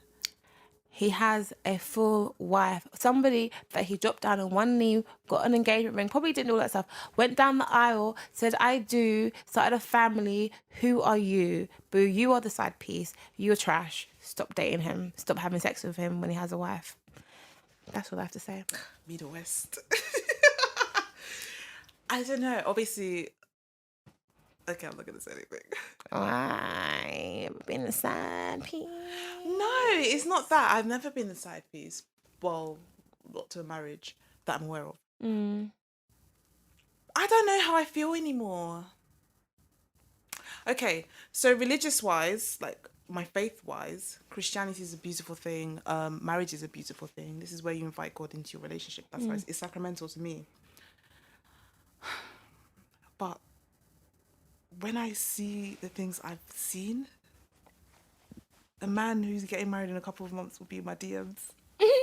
He has a full wife. Somebody that he dropped down on one knee, got an engagement ring, probably didn't do all that stuff, went down the aisle, said, I do, started a family. Who are you? Boo, you are the side piece. You're trash. Stop dating him. Stop having sex with him when he has a wife. That's all I have to say. Middle West. I don't know. Obviously. Okay, I'm not going to say anything. Why? Been a side piece. No, it's not that. I've never been the side piece. Well, not to a marriage that I'm aware of. I don't know how I feel anymore. Okay, so religious-wise, like my faith-wise, Christianity is a beautiful thing. Marriage is a beautiful thing. This is where you invite God into your relationship. That's why it's sacramental to me. But when I see the things I've seen, a man who's getting married in a couple of months will be in my DMs.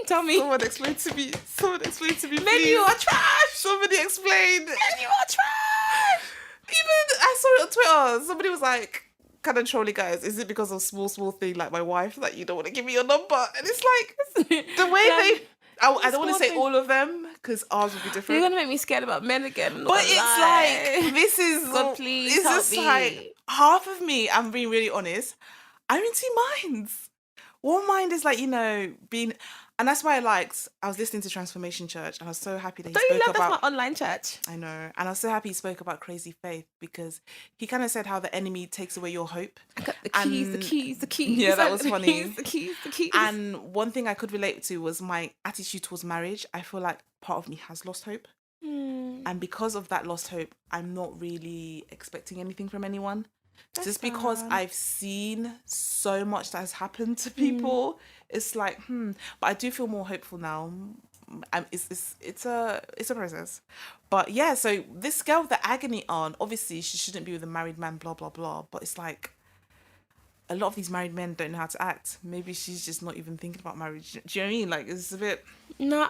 Tell me. Someone explain to me. Maybe Please. you are trash. Somebody explain. Maybe you are trash. Even I saw it on Twitter. Somebody was like, kind of trolling guys. Is it because of small thing like my wife that you don't want to give me your number? And it's like the way Like, they. I don't want small to say thing. all of them because ours will be You're different. gonna make me scared about men again. I'm not But gonna it's lie. like this is God, please it's help just me. like half of me. I'm being really honest. I'm in two minds. One mind is like being, and that's why I was listening to Transformation Church, and I was so happy that he Don't you spoke love about. that's my online church? I know, and I was so happy he spoke about crazy faith because he kind of said how the enemy takes away your hope. I got the keys, the And- keys, the keys. Yeah, that was The funny. keys, the keys, the keys. And one thing I could relate to was my attitude towards marriage. I feel like part of me has lost hope. And because of that lost hope, I'm not really expecting anything from anyone. Just because sad. I've seen so much that has happened to people, it's like, But I do feel more hopeful now. It's a process. But yeah, so this girl with the agony on, obviously she shouldn't be with a married man, blah, blah, blah. But it's like, a lot of these married men don't know how to act. Maybe she's just not even thinking about marriage. Do you know what I mean? Like, it's a bit... No,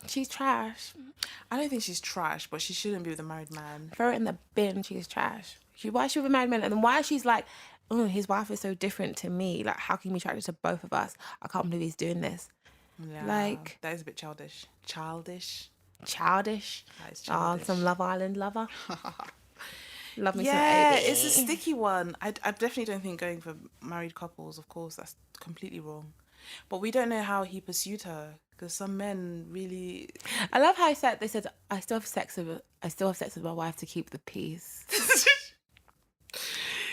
she's trash. I don't think she's trash, but she shouldn't be with a married man. Throw it in the bin. She's trash. Why is she with a married man? And then why she's like, oh, his wife is so different to me. Like, how can you be attracted to both of us? I can't believe he's doing this. Yeah, Like- that is a bit childish. Childish? Childish. That is Oh, childish. some Love Island lover. Love me Yeah, some AB. it's a sticky one. I definitely don't think going for married couples, of course, that's completely wrong. But we don't know how he pursued her because some men really... I love how they said, I still have sex with my wife to keep the peace.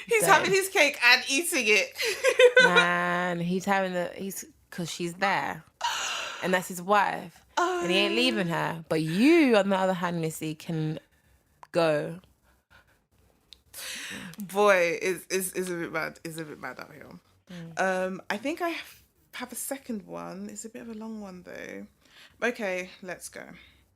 He's Damn. having his cake and eating it. Man, because she's there. And that's his wife. And he ain't leaving her. But you, on the other hand, Missy, can go. Boy, is a bit mad. Is a bit mad out here. I think I have a second one. It's a bit of a long one though. Okay, let's go.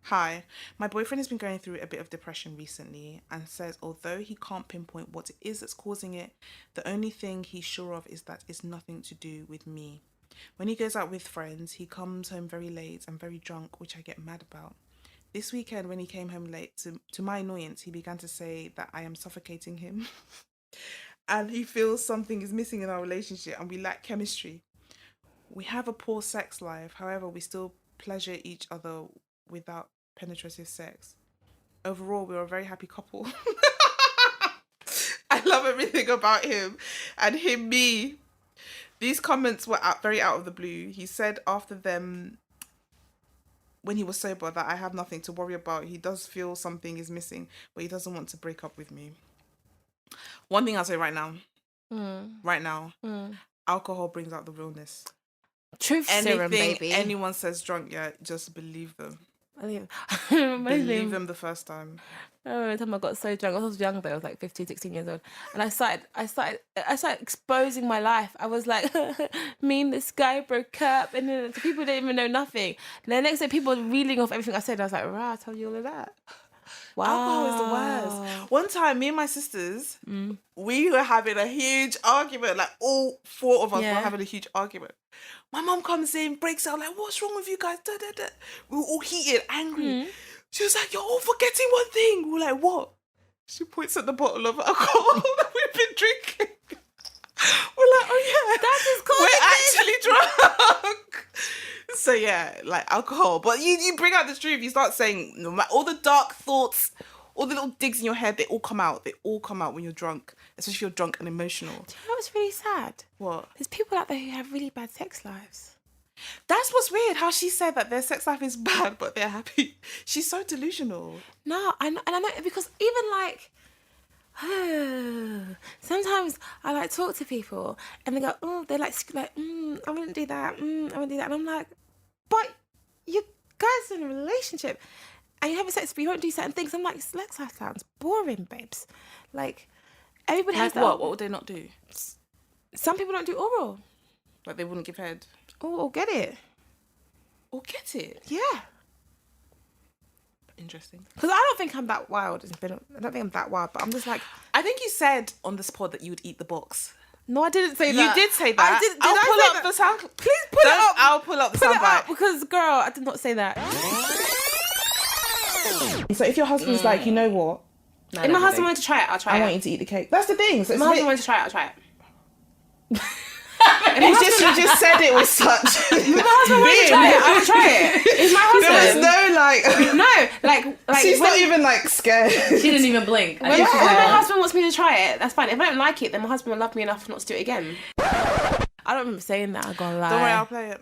Hi, my boyfriend has been going through a bit of depression recently and says although he can't pinpoint what it is that's causing it, the only thing he's sure of is that it's nothing to do with me. When he goes out with friends, he comes home very late and very drunk, which I get mad about. This weekend, when he came home late, to my annoyance, he began to say that I am suffocating him. And he feels something is missing in our relationship and we lack chemistry. We have a poor sex life. However, we still pleasure each other without penetrative sex. Overall, we're a very happy couple. I love everything about him. And him, me. These comments were very out of the blue. He said after them, when he was sober, that I have nothing to worry about. He does feel something is missing, but he doesn't want to break up with me. One thing I'll say right now, alcohol brings out the realness. Truth serum, baby. Anyone says drunk, yeah, just believe them. Believe them the first time. Oh, the time I got so drunk. I was young though. I was like 15, 16 years old. And I started exposing my life. I was like, me and this guy broke up. And then people didn't even know nothing. And the next day people were reeling off everything I said. I was like, right, I told you all of that. Wow. Alcohol is the worst. One time, me and my sisters, we were having a huge argument. Like all four of us were having a huge argument. My mum comes in, breaks out, like, what's wrong with you guys? Da, da, da. We were all heated, angry. She was like, you're all forgetting one thing. We're like, what? She points at the bottle of alcohol that we've been drinking. We're like, oh yeah, that is we're actually drunk. So yeah, like alcohol. But you bring out the truth. You start saying, no matter all the dark thoughts, all the little digs in your head, they all come out. They all come out when you're drunk, especially if you're drunk and emotional. Do you know what's really sad? What? There's people out there who have really bad sex lives. That's what's weird, how she said that their sex life is bad, but they're happy. She's so delusional. No, I know, because even like, sometimes I like talk to people and they go, oh, they're like, I wouldn't do that, I wouldn't do that. And I'm like, but you guys are in a relationship and you're having sex, but you won't do certain things. I'm like, sex life sounds boring, babes. Like, everybody has that. What would they not do? Some people don't do oral. Like they wouldn't give head? Or get it. Or get it? Yeah. Interesting. Because I don't think I'm that wild. I don't think I'm that wild, but I'm just like... I think you said on this pod that you would eat the box. No, I didn't say that. You did say that. I'll pull up the sound. Please pull it up. I'll pull up the sound bite. Because, girl, I did not say that. So if your husband's like, you know what? If my husband wanted to try it, I'll try it. I want you to eat the cake. That's the thing. So if my husband wanted to try it, I'll try it. And you just said it with such. If my husband wanted to try it, I would try it. It's my husband. There was no like she's not even like scared. She didn't even blink. When my husband wants me to try it, that's fine. If I don't like it, then my husband will love me enough not to do it again. I don't remember saying that. I'm gonna lie. Don't worry, I'll play it.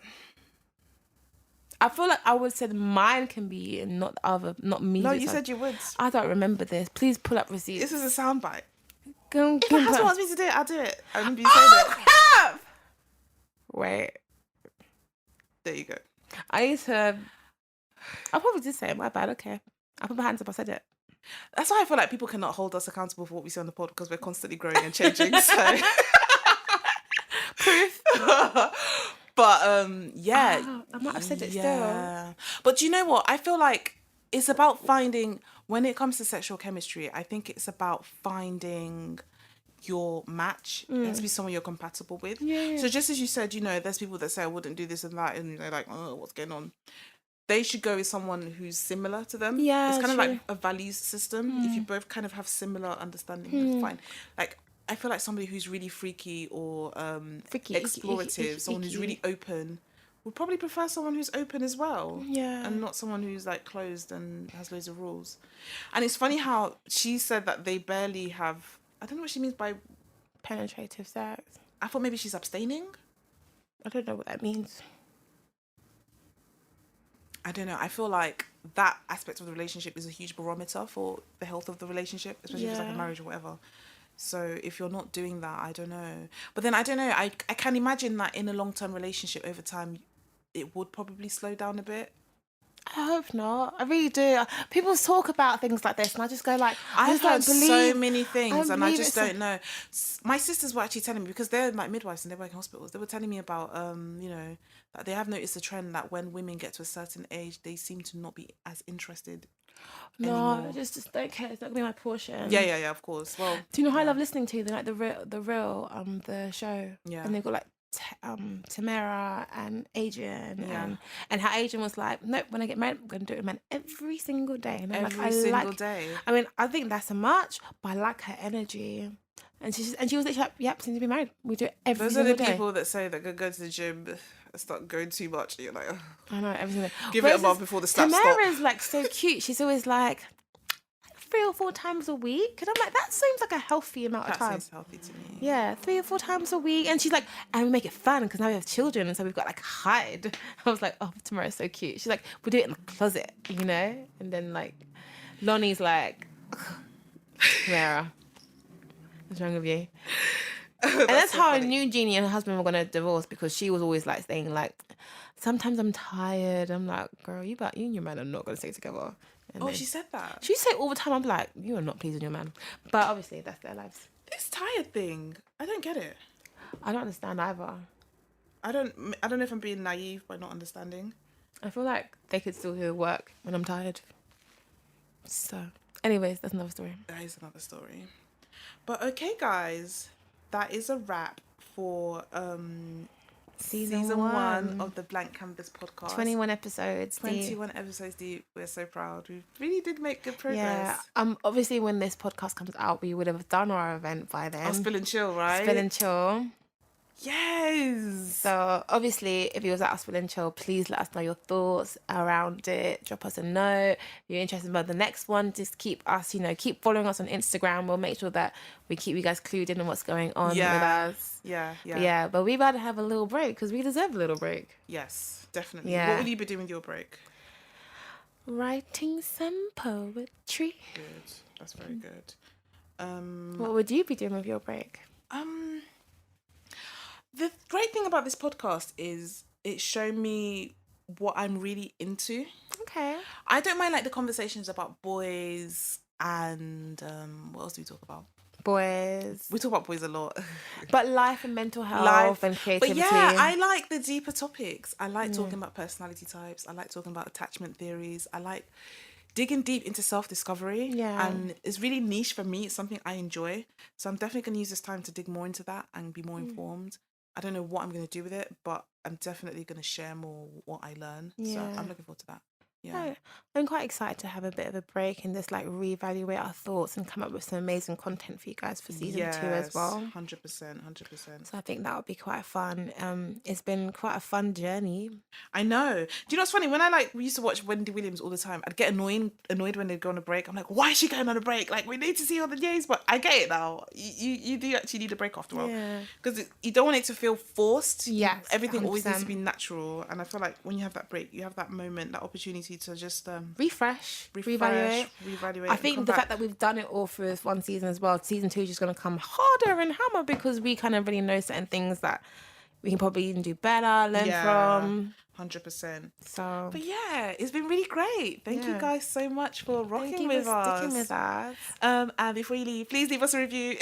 I feel like I would say mine can be eaten, not the other, not me. No, you said you would. I don't remember this. Please pull up receipts. This is a soundbite. If my husband wants me to do it, I'll do it. I remember you saying it. Crap! Wait. There you go. I probably did say it. My bad. Okay. I put my hands up. I said it. That's why I feel like people cannot hold us accountable for what we say on the pod because we're constantly growing and changing. So proof. But yeah, I might have said it still. But do you know what? I feel like it's about finding, when it comes to sexual chemistry, I think it's about finding your match. It has to be someone you're compatible with. Yeah. So just as you said, you know, there's people that say I wouldn't do this and that, and they're like, oh, what's going on? They should go with someone who's similar to them. Yeah, it's kind of true. like a values system. If you both kind of have similar understanding, that's fine. Like, I feel like somebody who's really freaky or explorative, someone who's really open, would probably prefer someone who's open as well. Yeah. And not someone who's like closed and has loads of rules. And it's funny how she said that they barely have, I don't know what she means by Penetrative sex. I thought maybe she's abstaining. I don't know what that means. I don't know. I feel like that aspect of the relationship is a huge barometer for the health of the relationship, especially if it's like a marriage or whatever. So if you're not doing that, I don't know. But then I don't know. I can imagine that in a long-term relationship over time, it would probably slow down a bit. I hope not. I really do. People talk about things like this and I just go like, I've heard so many things and I believe just don't know. My sisters were actually telling me, because they're like midwives and they work in hospitals, they were telling me about, you know, that they have noticed a trend that when women get to a certain age, they seem to not be as interested anymore. I just don't care. It's not gonna be my portion. Yeah, of course. Well, do you know who I love listening to? They're like the real, the show. Yeah. And they've got like Tamara and Adrian, Yeah. and how Adrian was like, nope, when I get married, I'm going to do it with a man every single day. And I'm Every like, single day. I mean, I think that's a much, but I like her energy. And she was literally like, yep, since to be married, we do it every Those single are the day. people that say that go to the gym, start going too much. You're like, I know, every single day. give it a month before the slaps stop. Tamara's like so cute. She's always like 3 or 4 times a week. And I'm like, that seems like a healthy amount of time. That seems healthy to me. Yeah, 3 or 4 times a week. And she's like, and we make it fun because now we have children. And so we've got like hide. I was like, oh, Tamara's so cute. She's like, we do it in the closet, you know? And then like, Lonnie's like, Tamara, what's wrong with you? And that's so how I funny. knew Jeannie and her husband were going to divorce, because she was always like saying like, sometimes I'm tired. I'm like, girl, you and your man are not going to stay together. And Oh, then she said that. she say all the time, I'm like, you are not pleasing your man. But obviously that's their lives. This tired thing, I don't get it. I don't understand either. I don't know if I'm being naive by not understanding. I feel like they could still do the work when I'm tired. So, anyways, that's another story. That is another story. But okay, guys, that is a wrap for season 1 of the Blank Canvas podcast. 21 episodes. 21 episodes deep. We're so proud. We really did make good progress. Yeah. Obviously, when this podcast comes out, we would have done our event by then. Oh, Spill and Chill, right? Spill and Chill. Yes. So obviously, if you was at Spill and Chill, please let us know your thoughts around it. Drop us a note. If you're interested about the next one, just keep keep following us on Instagram. We'll make sure that we keep you guys clued in on what's going on with us. Yeah. But we've had to have a little break because we deserve a little break. Yes, definitely. Yeah. What will you be doing with your break? Writing some poetry. Good. That's very good. What would you be doing with your break? The great thing about this podcast is it's shown me what I'm really into. Okay. I don't mind like the conversations about boys and what else do we talk about? Boys. We talk about boys a lot. But life and mental health and creativity. But yeah, I like the deeper topics. I like talking about personality types. I like talking about attachment theories. I like digging deep into self-discovery. Yeah. And it's really niche for me. It's something I enjoy. So I'm definitely going to use this time to dig more into that and be more informed. I don't know what I'm going to do with it, but I'm definitely going to share more what I learn. Yeah. So I'm looking forward to that. Yeah. No, I'm quite excited to have a bit of a break and just like reevaluate our thoughts and come up with some amazing content for you guys for season 2 as well. 100%. So I think that would be quite fun. It's been quite a fun journey. I know. Do you know what's funny? When we used to watch Wendy Williams all the time, I'd get annoyed when they'd go on a break. I'm like, why is she going on a break? Like, we need to see all the news. But I get it now. You do actually need a break after a while. Yeah. Because you don't want it to feel forced. Yes, Everything always needs 100%. to be natural. And I feel like when you have that break, you have that moment, that opportunity to just refresh, reevaluate. I think the fact that we've done it all for this one season as well, season 2 is just going to come harder and hammer because we kind of really know certain things that we can probably even do better, learn from. 100%. So, but yeah, it's been really great. Thank you guys so much for rocking with us. Sticking with us. And before you leave, please leave us a review.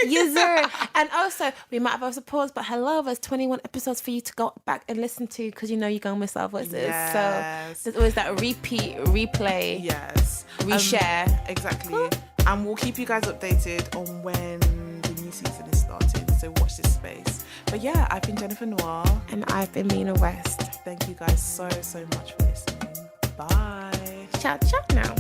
Yes, sir. And also, we might have also paused, but hello, there's 21 episodes for you to go back and listen to because you know you're going to miss our voices. Yes. So there's always that repeat, replay, Yes. reshare. Exactly. And we'll keep you guys updated on when the new season is starting. So watch this space. But yeah, I've been Jennifer Noir. And I've been Mina West. Thank you guys so much for listening. Bye. Ciao, ciao now.